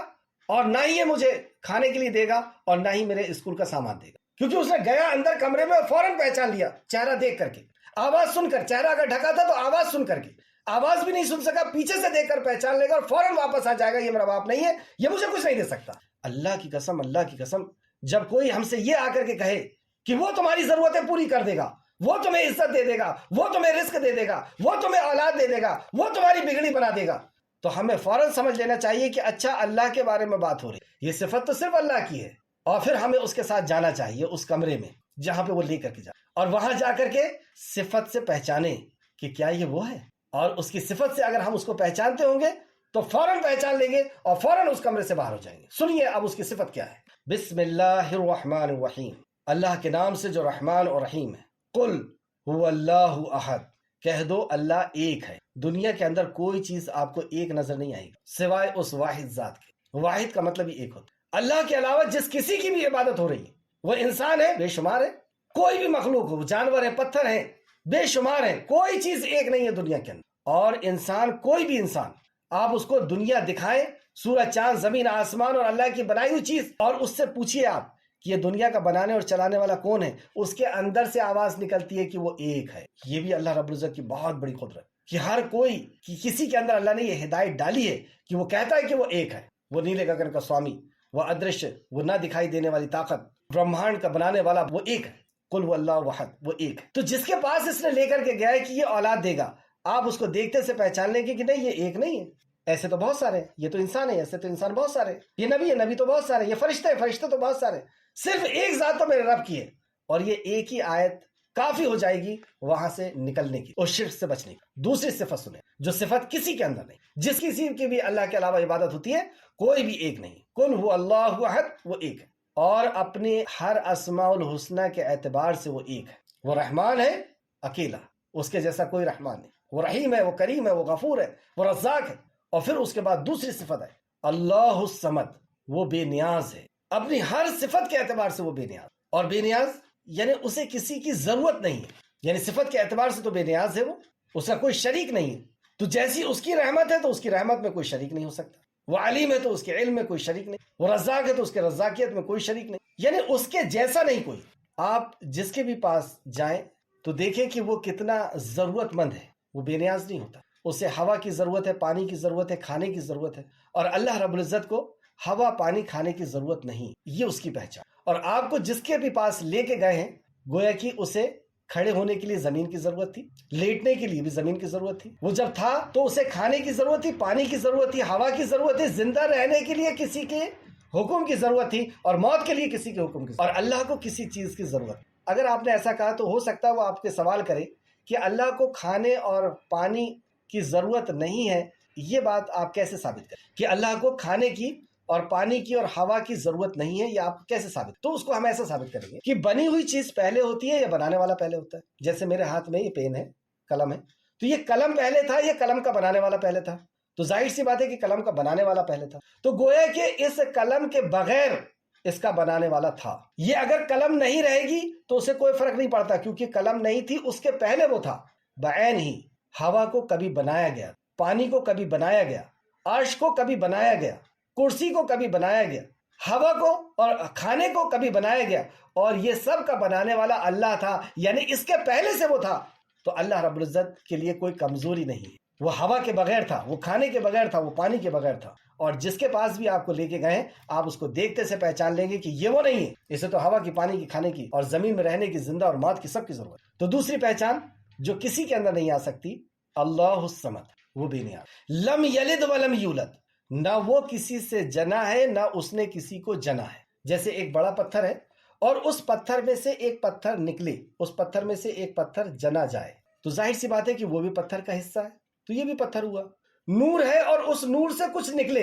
اور نہ ہی یہ مجھے کھانے کے لیے دے گا، اور نہ ہی میرے اسکول کا سامان دے گا، کیونکہ اس نے گیا اندر کمرے میں اور فوراً پہچان لیا، چہرہ دیکھ کر کے، آواز سن کر، چہرہ اگر ڈھکا تھا تو آواز سن کر کے، آواز بھی نہیں سن سکا، پیچھے سے دیکھ کر پہچان لے گا اور فوراً واپس آ جائے گا یہ میرا باپ نہیں ہے، یہ مجھے کچھ نہیں دے سکتا۔ اللہ کی قسم، اللہ کی قسم، جب کوئی ہم سے یہ آ کر کے کہے کہ وہ تمہاری ضرورتیں پوری کر دے گا، وہ تمہیں عزت دے دے گا، وہ تمہیں رزق دے دے گا، وہ تمہیں اولاد دے دے گا، وہ تمہاری بگڑی بنا دے گا، تو ہمیں فوراً سمجھ لینا چاہیے کہ اچھا اللہ کے بارے میں بات ہو رہی ہے، یہ صفت تو صرف اللہ کی ہے، اور پھر ہمیں اس کے ساتھ جانا چاہیے اس کمرے میں جہاں پہ وہ لے کر کے جائے، اور وہاں جا کر کے صفت سے پہچانے کہ کیا یہ وہ ہے، اور اس کی صفت سے اگر ہم اس کو پہچانتے ہوں گے تو فوراً پہچان لیں گے اور فوراً اس کمرے سے باہر ہو جائیں گے۔ سنیے اب اس کی صفت کیا ہے۔ بسم اللہ الرحمن الرحیم، اللہ کے نام سے جو رحمان اور رحیم ہے۔ قل هو اللہ احد، کہہ دو اللہ ایک ہے۔ دنیا کے اندر کوئی چیز آپ کو ایک نظر نہیں آئے گی سوائے اس واحد ذات کے۔ واحد کا مطلب ہی ایک ہوتا ہے۔ اللہ کے علاوہ جس کسی کی بھی عبادت ہو رہی ہے، وہ انسان ہے، بے شمار ہے، کوئی بھی مخلوق ہو، جانور ہے، پتھر ہیں، بے شمار ہے، کوئی چیز ایک نہیں ہے دنیا کے اندر۔ اور انسان، کوئی بھی انسان، آپ اس کو دنیا دکھائیں، سورج، چاند، زمین، آسمان اور اللہ کی بنائی ہوئی چیز، اور اس سے پوچھئے آپ کہ یہ دنیا کا بنانے اور چلانے والا کون ہے، اس کے اندر سے آواز نکلتی ہے کہ وہ ایک ہے۔ یہ بھی اللہ رب العزت کی بہت بڑی قدرت کہ ہر کوئی، کہ کسی کے اندر اللہ نے یہ ہدایت ڈالی ہے کہ وہ کہتا ہے کہ وہ ایک ہے۔ وہ نیلے گگن کا سوامی، وہ ادرشیہ، وہ نہ دکھائی دینے والی طاقت، برہمانڈ کا بنانے والا، وہ ایک ہے۔ قل هو اللہ احد، وہ ایک ہے۔ تو جس کے پاس اس نے لے کر کے گیا ہے کہ یہ اولاد دے گا، آپ اس کو دیکھتے سے پہچان لیں گے کہ نہیں یہ ایک نہیں ہے، ایسے تو بہت سارے ہیں، یہ تو انسان ہے، ایسے تو انسان بہت سارے ہیں، یہ نبی ہے، نبی تو بہت سارے ہیں، یہ فرشتے ہیں، فرشتے تو بہت سارے ہیں، صرف ایک ذات تو میرے رب کی ہے۔ اور یہ ایک ہی آیت کافی ہو جائے گی وہاں سے نکلنے کی اور شرک سے بچنے کی۔ دوسری صفت سنیں جو صفت کسی کے اندر نہیں، جس کسی کی بھی اللہ کے علاوہ عبادت ہوتی ہے، کوئی بھی ایک نہیں۔ قل هو اللہ احد، وہ ایک ہے، اور اپنے ہر اسماء الحسنہ کے اعتبار سے وہ ایک ہے۔ وہ رحمان ہے اکیلا، اس کے جیسا کوئی رحمان نہیں۔ وہ رحیم ہے، وہ کریم ہے، وہ غفور ہے، وہ رزاق ہے۔ اور پھر اس کے بعد دوسری صفت ہے اللہ الصمد، وہ بے نیاز ہے، اپنی ہر صفت کے اعتبار سے وہ بے نیاز، اور بے نیاز یعنی اسے کسی کی ضرورت نہیں ہے، یعنی صفت کے اعتبار سے تو بے نیاز ہے، وہ اس کا کوئی شریک نہیں ہے۔ تو جیسی اس کی رحمت ہے تو اس کی رحمت میں کوئی شریک نہیں ہو سکتا، وہ علیم ہے تو اس کے علم میں کوئی شریک نہیں، وہ رزاق ہے تو اس کے رزاقیت میں کوئی شریک نہیں، یعنی اس کے جیسا نہیں کوئی۔ آپ جس کے بھی پاس جائیں تو دیکھیں کہ وہ کتنا ضرورت مند ہے، وہ بے نیاز نہیں ہوتا، اسے ہوا کی ضرورت ہے، پانی کی ضرورت ہے، کھانے کی ضرورت ہے، اور اللہ رب العزت کو ہوا پانی کھانے کی ضرورت نہیں، یہ اس کی پہچان۔ اور آپ کو جس کے بھی پاس لے کے گئے ہیں گویا کہ اسے کھڑے ہونے کے لیے زمین کی ضرورت تھی، لیٹنے کے لیے بھی زمین کی ضرورت تھی، وہ جب تھا تو اسے کھانے کی ضرورت تھی، پانی کی ضرورت تھی، ہوا کی ضرورت تھی، زندہ رہنے کے لیے کسی کے حکم کی ضرورت تھی، اور موت کے لیے کسی کے حکم کی ضرورت، اور اللہ کو کسی چیز کی ضرورت۔ اگر آپ نے ایسا کہا تو ہو سکتا ہے وہ آپ کے سوال کرے کہ اللہ کو کھانے اور پانی کی ضرورت نہیں ہے، یہ بات آپ کیسے ثابت کریں کہ اللہ کو کھانے کی اور پانی کی اور ہوا کی ضرورت نہیں ہے، یہ آپ کیسے ثابت؟ تو اس کو ہم ایسا ثابت کریں گے کہ بنی ہوئی چیز پہلے ہوتی ہے یا بنانے والا پہلے ہوتا ہے؟ جیسے میرے ہاتھ میں یہ پین ہے، قلم ہے، تو یہ قلم پہلے تھا یا قلم کا بنانے والا پہلے تھا؟ تو ظاہر سی بات ہے کہ قلم کا بنانے والا پہلے تھا، تو گویا کہ اس قلم کے بغیر اس کا بنانے والا تھا۔ یہ اگر قلم نہیں رہے گی تو اسے کوئی فرق نہیں پڑتا، کیونکہ قلم نہیں تھی، اس کے پہلے وہ تھا۔ بعین ہی ہوا کو کبھی بنایا گیا، پانی کو کبھی بنایا گیا، عرش کو کبھی بنایا گیا، کرسی کو کبھی بنایا گیا، ہوا کو اور کھانے کو کبھی بنایا گیا، اور یہ سب کا بنانے والا اللہ تھا، یعنی اس کے پہلے سے وہ تھا۔ تو اللہ رب العزت کے لیے کوئی کمزوری نہیں ہے، وہ ہوا کے بغیر تھا، وہ کھانے کے بغیر تھا، وہ پانی کے بغیر تھا، اور جس کے پاس بھی آپ کو لے کے گئے آپ اس کو دیکھتے سے پہچان لیں گے کہ یہ وہ نہیں ہے، اسے تو ہوا کی، پانی کی، کھانے کی اور زمین میں رہنے کی، زندہ اور مات کی، سب کی ضرورت۔ تو دوسری پہچان جو کسی کے اندر نہیں آ سکتی، اللہ الصمد، وہ بے نیاز، لم یلد ولم یولد، نہ وہ کسی سے جنا ہے نہ اس نے کسی کو جنا ہے۔ جیسے ایک بڑا پتھر ہے اور اس پتھر میں سے ایک پتھر نکلے، اس پتھر میں سے ایک پتھر جنا جائے، تو ظاہر سی بات ہے کہ وہ بھی پتھر کا حصہ ہے، تو یہ بھی پتھر ہوا۔ نور ہے اور اس نور سے کچھ نکلے،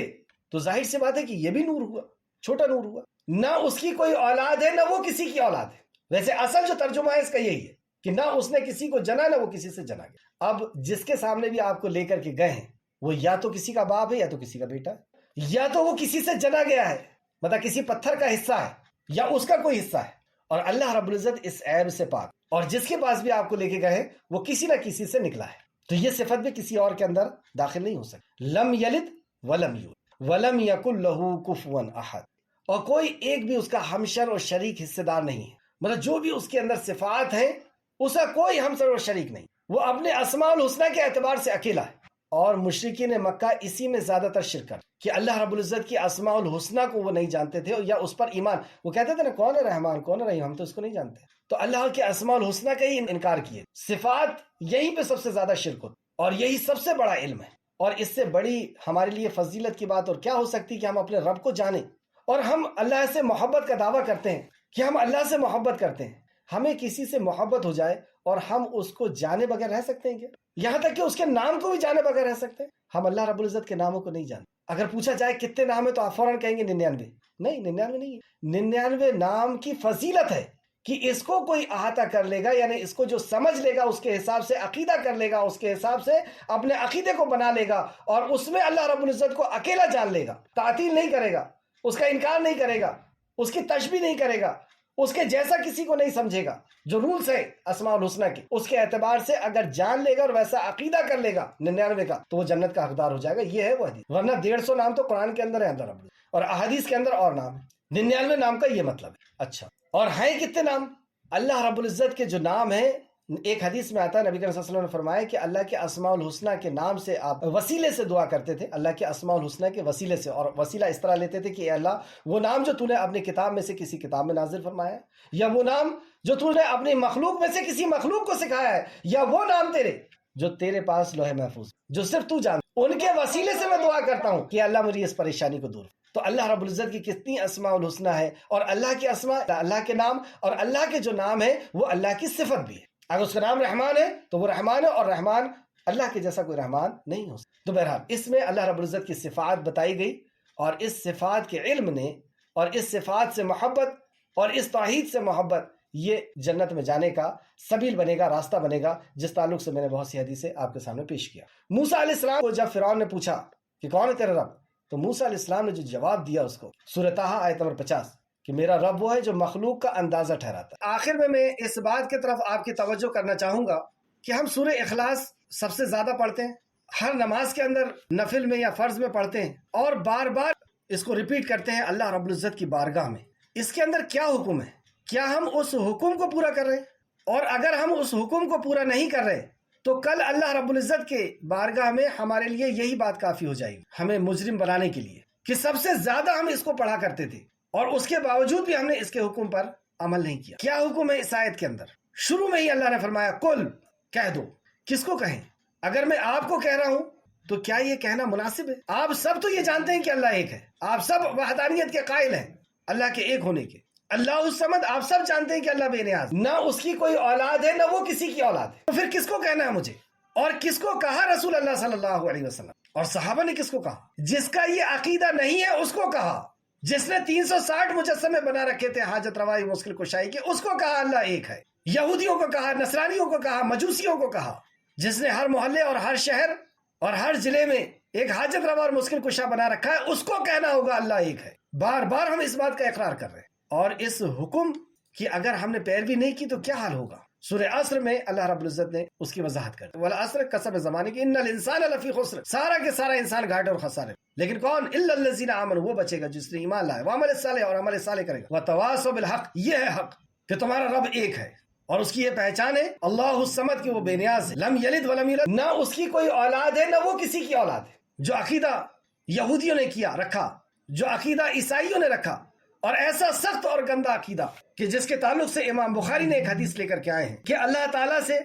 تو ظاہر سی بات ہے کہ یہ بھی نور ہوا، چھوٹا نور ہوا۔ نہ اس کی کوئی اولاد ہے نہ وہ کسی کی اولاد ہے۔ ویسے اصل جو ترجمہ ہے اس کا یہی ہے کہ نہ اس نے کسی کو جنا نہ وہ کسی سے جنا گیا۔ اب جس کے سامنے بھی آپ کو لے کر کے گئے ہیں وہ یا تو کسی کا باپ ہے یا تو کسی کا بیٹا ہے، یا تو وہ کسی سے جنا گیا ہے، مطلب کسی پتھر کا حصہ ہے، یا اس کا کوئی حصہ ہے، اور اللہ رب العزت اس عیب سے پاک، اور جس کے پاس بھی آپ کو لے کے گئے ہیں وہ کسی نہ کسی سے نکلا ہے، تو یہ صفت بھی کسی اور کے اندر داخل نہیں ہو سکتی۔ لم یلد ولم یولد ولم یکن لہ کفوا احد، اور کوئی ایک بھی اس کا ہمشر اور شریک حصے دار نہیں ہے، مطلب جو بھی اس کے اندر صفات ہیں اس کا کوئی ہمسر اور شریک نہیں، وہ اپنے اسماء الحسنی کے اعتبار سے اکیلا ہے۔ اور مشرکین مکہ اسی میں زیادہ تر شرک کرتے کہ اللہ رب العزت کی اسماء الحسنی کو وہ نہیں جانتے تھے، یا اس پر ایمان، وہ کہتے تھے نا کون ہے رحمان، کون ہے رحیم، ہم تو اس کو نہیں جانتے، تو اللہ کے اسماء الحسنی کا ہی انکار کیے۔ صفات یہیں پہ سب سے زیادہ شرک ہوتا، اور یہی سب سے بڑا علم ہے، اور اس سے بڑی ہمارے لیے فضیلت کی بات اور کیا ہو سکتی کہ ہم اپنے رب کو جانیں، اور ہم اللہ سے محبت کا دعویٰ کرتے ہیں کہ ہم اللہ سے محبت کرتے ہیں۔ ہمیں کسی سے محبت ہو جائے اور ہم اس کو جانے بغیر رہ سکتے ہیں کیا؟ یہاں تک کہ اس کے نام کو بھی جانے بغیر رہ سکتے ہیں؟ ہم اللہ رب العزت کے ناموں کو نہیں جانتے۔ اگر پوچھا جائے کتنے نام ہیں تو آپ فوراً کہیں گے 99۔ نہیں، 99 نہیں ہے، 99 نام کی فضیلت ہے کہ اس کو کوئی احاطہ کر لے گا، یعنی اس کو جو سمجھ لے گا اس کے حساب سے عقیدہ کر لے گا، اس کے حساب سے اپنے عقیدے کو بنا لے گا، اور اس میں اللہ رب العزت کو اکیلا جان لے گا، تعطیل نہیں کرے گا، اس کا انکار نہیں کرے گا، اس کی تشبیہ نہیں کرے گا، اس کے جیسا کسی کو نہیں سمجھے گا۔ جو رولز ہے اسماء الحسنی کے، اس کے اعتبار سے اگر جان لے گا اور ویسا عقیدہ کر لے گا 99 کا، تو وہ جنت کا حقدار ہو جائے گا۔ یہ ہے وہ حدیث، ورنہ 150 نام تو قرآن کے اندر ہے اللہ رب العزت، اور احادیث کے اندر اور نام ہے۔ 99 نام کا یہ مطلب ہے۔ اچھا، اور ہیں کتنے نام؟ اللہ رب العزت کے جو نام ہیں، ایک حدیث میں آتا ہے نبی کریم صلی اللہ علیہ وسلم نے فرمایا کہ اللہ کے اسماء الحسنی کے نام سے آپ وسیلے سے دعا کرتے تھے، اللہ کے اسماء الحسنی کے وسیلے سے، اور وسیلہ اس طرح لیتے تھے کہ اے اللہ وہ نام جو تو نے اپنی کتاب میں سے کسی کتاب میں نازل فرمایا ہے، یا وہ نام جو تو نے اپنی مخلوق میں سے کسی مخلوق کو سکھایا ہے، یا وہ نام تیرے جو تیرے پاس لوح محفوظ جو صرف تو جان، ان کے وسیلے سے میں دعا کرتا ہوں کہ اللہ مجھے اس پریشانی کو دور۔ تو اللہ رب العزت کی کتنی اسماء الحسنی ہے، اور اللہ کے اسماء، اللہ کے نام، اور اللہ کے جو نام ہے وہ اللہ کی صفت بھی ہے۔ اگر اس کا نام رحمان ہے تو وہ رحمان ہے، اور رحمان اللہ کے جیسا کوئی رحمان نہیں ہو سکتا۔ تو بہرحال اس میں اللہ رب العزت کی صفات بتائی گئی، اور اس صفات کے علم نے، اور اس صفات سے محبت، اور اس توحید سے محبت، یہ جنت میں جانے کا سبیل بنے گا، راستہ بنے گا، جس تعلق سے میں نے بہت سی حدیثیں آپ کے سامنے پیش کیا۔ موسیٰ علیہ السلام کو جب فرعون نے پوچھا کہ کون ہے تیرا رب، تو موسیٰ علیہ السلام نے جو جواب دیا اس کو، سورہ طٰہٰ آیت نمبر 50، کہ میرا رب وہ ہے جو مخلوق کا اندازہ ٹھہراتا ہے۔ آخر میں اس بات کی طرف آپ کی توجہ کرنا چاہوں گا کہ ہم سورہ اخلاص سب سے زیادہ پڑھتے ہیں، ہر نماز کے اندر نفل میں یا فرض میں پڑھتے ہیں، اور بار بار اس کو ریپیٹ کرتے ہیں اللہ رب العزت کی بارگاہ میں۔ اس کے اندر کیا حکم ہے؟ کیا ہم اس حکم کو پورا کر رہے ہیں؟ اور اگر ہم اس حکم کو پورا نہیں کر رہے تو کل اللہ رب العزت کے بارگاہ میں ہمارے لیے یہی بات کافی ہو جائے گی، ہمیں مجرم بنانے کے لیے، کہ سب سے زیادہ ہم اس کو پڑھا کرتے تھے اور اس کے باوجود بھی ہم نے اس کے حکم پر عمل نہیں کیا۔ کیا حکم ہے اس آیت کے اندر؟ شروع میں ہی اللہ نے فرمایا کل، کہہ دو۔ کس کو کہیں؟ اگر میں آپ کو کہہ رہا ہوں تو کیا یہ کہنا مناسب ہے؟ آپ سب تو یہ جانتے ہیں کہ اللہ ایک ہے، آپ سب وحدانیت کے قائل ہیں، اللہ کے ایک ہونے کے۔ اللہ الصمد، آپ سب جانتے ہیں کہ اللہ بے نیاز، نہ اس کی کوئی اولاد ہے نہ وہ کسی کی اولاد ہے، تو پھر کس کو کہنا ہے مجھے؟ اور کس کو کہا رسول اللہ صلی اللہ علیہ وسلم اور صحابہ نے کس کو کہا؟ جس کا یہ عقیدہ نہیں ہے اس کو کہا، جس نے 360 مجسمے بنا رکھے تھے حاجت روائی مشکل کشائی کے، اس کو کہا اللہ ایک ہے۔ یہودیوں کو کہا، نصرانیوں کو کہا، مجوسیوں کو کہا، جس نے ہر محلے اور ہر شہر اور ہر ضلع میں ایک حاجت روا اور مشکل کشا بنا رکھا ہے، اس کو کہنا ہوگا اللہ ایک ہے۔ بار بار ہم اس بات کا اقرار کر رہے ہیں، اور اس حکم کی اگر ہم نے پیروی نہیں کی تو کیا حال ہوگا؟ سورہ عصر میں اللہ رب العزت نے اس کی وضاحت کر دی، والعصر قسم زمانے کی، ان الانسان لفی خسر، سارا کے سارا انسان گھاٹے اور خسارے، لیکن کون؟ الا الذین آمنوا، وہ بچے گا جس نے ایمان لائے، وعمل صالح، اور عمل صالح کرے گا، وتواصوا بالحق، یہ ہے حق کہ تمہارا رب ایک ہے، اور اس کی یہ پہچان ہے اللہ الصمد کہ وہ بے نیاز ہے، لم یلد ولم یولد، نہ اس کی کوئی اولاد ہے نہ وہ کسی کی اولاد ہے۔ جو عقیدہ یہودیوں نے کیا رکھا، جو عقیدہ عیسائیوں نے رکھا، اور ایسا سخت اور گندا عقیدہ کہ جس کے تعلق سے امام بخاری نے ایک حدیث لے کر کے آئے ہیں کہ اللہ تعالیٰ سے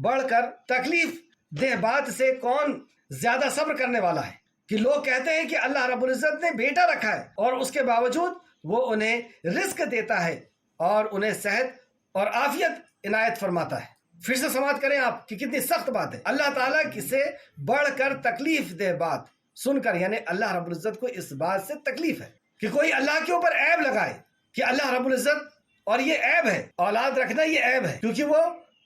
بڑھ کر تکلیف دہ بات سے کون زیادہ صبر کرنے والا ہے، کہ لوگ کہتے ہیں کہ اللہ رب العزت نے بیٹا رکھا ہے اور اس کے باوجود وہ انہیں رزق دیتا ہے اور انہیں صحت اور عافیت عنایت فرماتا ہے۔ پھر سے سماعت کریں آپ کہ کتنی سخت بات ہے، اللہ تعالیٰ سے بڑھ کر تکلیف دہ بات سن کر، یعنی اللہ رب العزت کو اس بات سے تکلیف ہے کہ کوئی اللہ کے اوپر عیب لگائے کہ اللہ رب العزت، اور یہ عیب ہے، اولاد رکھنا یہ عیب ہے، کیونکہ وہ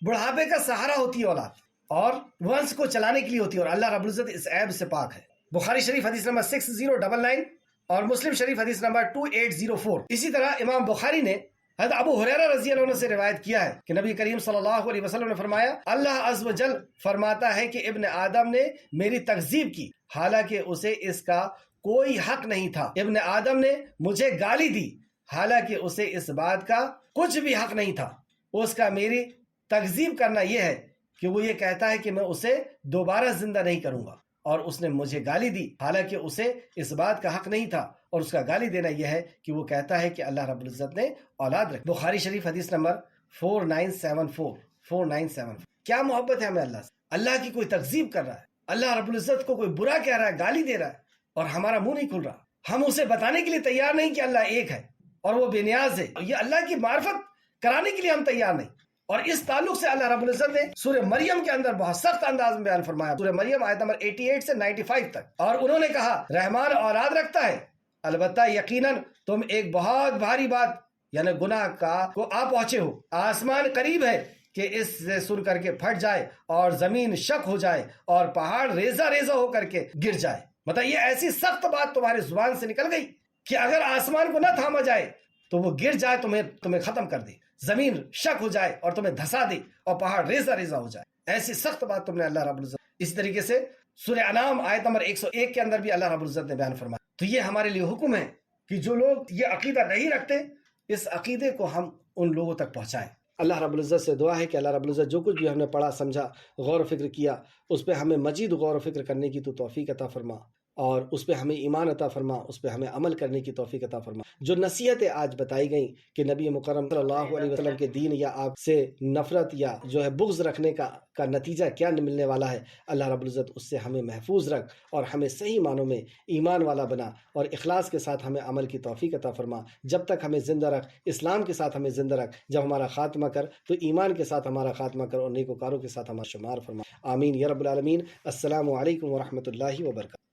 بڑھاپے کا سہارا ہوتی ہے اولاد، اور ونش کو چلانے کے لیے ہوتی ہے، اور اللہ رب العزت اس عیب سے پاک ہے۔ بخاری شریف حدیث نمبر 6099 اور مسلم شریف حدیث نمبر 2804۔ اسی طرح امام بخاری نے حضرت ابو ہریرہ رضی اللہ عنہ سے روایت کیا ہے کہ نبی کریم صلی اللہ علیہ وسلم نے فرمایا، اللہ عز و جل فرماتا ہے کہ ابن آدم نے میری تکذیب کی حالانکہ اسے اس کا کوئی حق نہیں تھا، ابن آدم نے مجھے گالی دی حالانکہ اسے اس بات کا کچھ بھی حق نہیں تھا، اس کا میری تکذیب کرنا یہ ہے کہ وہ یہ کہتا ہے کہ میں اسے دوبارہ زندہ نہیں کروں گا، اور اس نے مجھے گالی دی حالانکہ اسے اس بات کا حق نہیں تھا، اور اس کا گالی دینا یہ ہے کہ وہ کہتا ہے کہ اللہ رب العزت نے اولاد رکھی۔ بخاری شریف حدیث نمبر 4974۔ کیا محبت ہے ہمیں اللہ سے؟ اللہ کی کوئی تکذیب کر رہا ہے، اللہ رب العزت کو کوئی برا کہہ رہا ہے، گالی دے رہا ہے، اور ہمارا منہ نہیں کھل رہا، ہم اسے بتانے کے لیے تیار نہیں کہ اللہ ایک ہے اور وہ بے نیاز ہے، یہ اللہ کی معرفت کرانے کے لیے ہم تیار نہیں۔ اور اس تعلق سے اللہ رب العزت نے سورہ مریم کے اندر بہت سخت انداز میں بیان فرمایا، سورہ مریم آیت نمبر 88 سے 95 تک، اور انہوں نے کہا رحمان اولاد رکھتا ہے، البتہ یقیناً تم ایک بہت بھاری بات یعنی گناہ کو آ پہنچے ہو، آسمان قریب ہے کہ اس سے سن کر کے پھٹ جائے اور زمین شک ہو جائے اور پہاڑ ریزہ ریزہ ہو کر کے گر جائے۔ مطلب یہ ایسی سخت بات تمہاری زبان سے نکل گئی کہ اگر آسمان کو نہ تھاما جائے تو وہ گر جائے، تمہیں ختم کر دے، زمین شک ہو جائے اور تمہیں دھسا دے اور پہاڑ ریزہ ریزہ ہو جائے، ایسی سخت بات تم نے اللہ رب العزت۔ اسی طریقے سے سورہ انعام آیت نمبر 101 کے اندر بھی اللہ رب العزت نے بیان فرمایا۔ تو یہ ہمارے لیے حکم ہے کہ جو لوگ یہ عقیدہ نہیں رکھتے، اس عقیدے کو ہم ان لوگوں تک پہنچائیں۔ اللہ رب العزت سے دعا ہے کہ اللہ رب العزت جو کچھ بھی ہم نے پڑھا سمجھا غور و فکر کیا، اس پہ ہمیں مزید غور و فکر کرنے کی تو توفیق عطا فرما، اور اس پہ ہمیں ایمان عطا فرما، اس پہ ہمیں عمل کرنے کی توفیق عطا فرما۔ جو نصیحتیں آج بتائی گئیں کہ نبی مکرم صلی اللہ علیہ وسلم کے دین یا آپ سے نفرت یا جو ہے بغض رکھنے کا نتیجہ کیا ملنے والا ہے، اللہ رب العزت اس سے ہمیں محفوظ رکھ اور ہمیں صحیح معنوں میں ایمان والا بنا، اور اخلاص کے ساتھ ہمیں عمل کی توفیق عطا فرما۔ جب تک ہمیں زندہ رکھ، اسلام کے ساتھ ہمیں زندہ رکھ، جب ہمارا خاتمہ کر تو ایمان کے ساتھ ہمارا خاتمہ کر اور نیکوکاروں کے ساتھ ہمارا شمار فرما۔ آمین یا رب العالمین۔ السلام علیکم ورحمۃ اللہ وبرکاتہ۔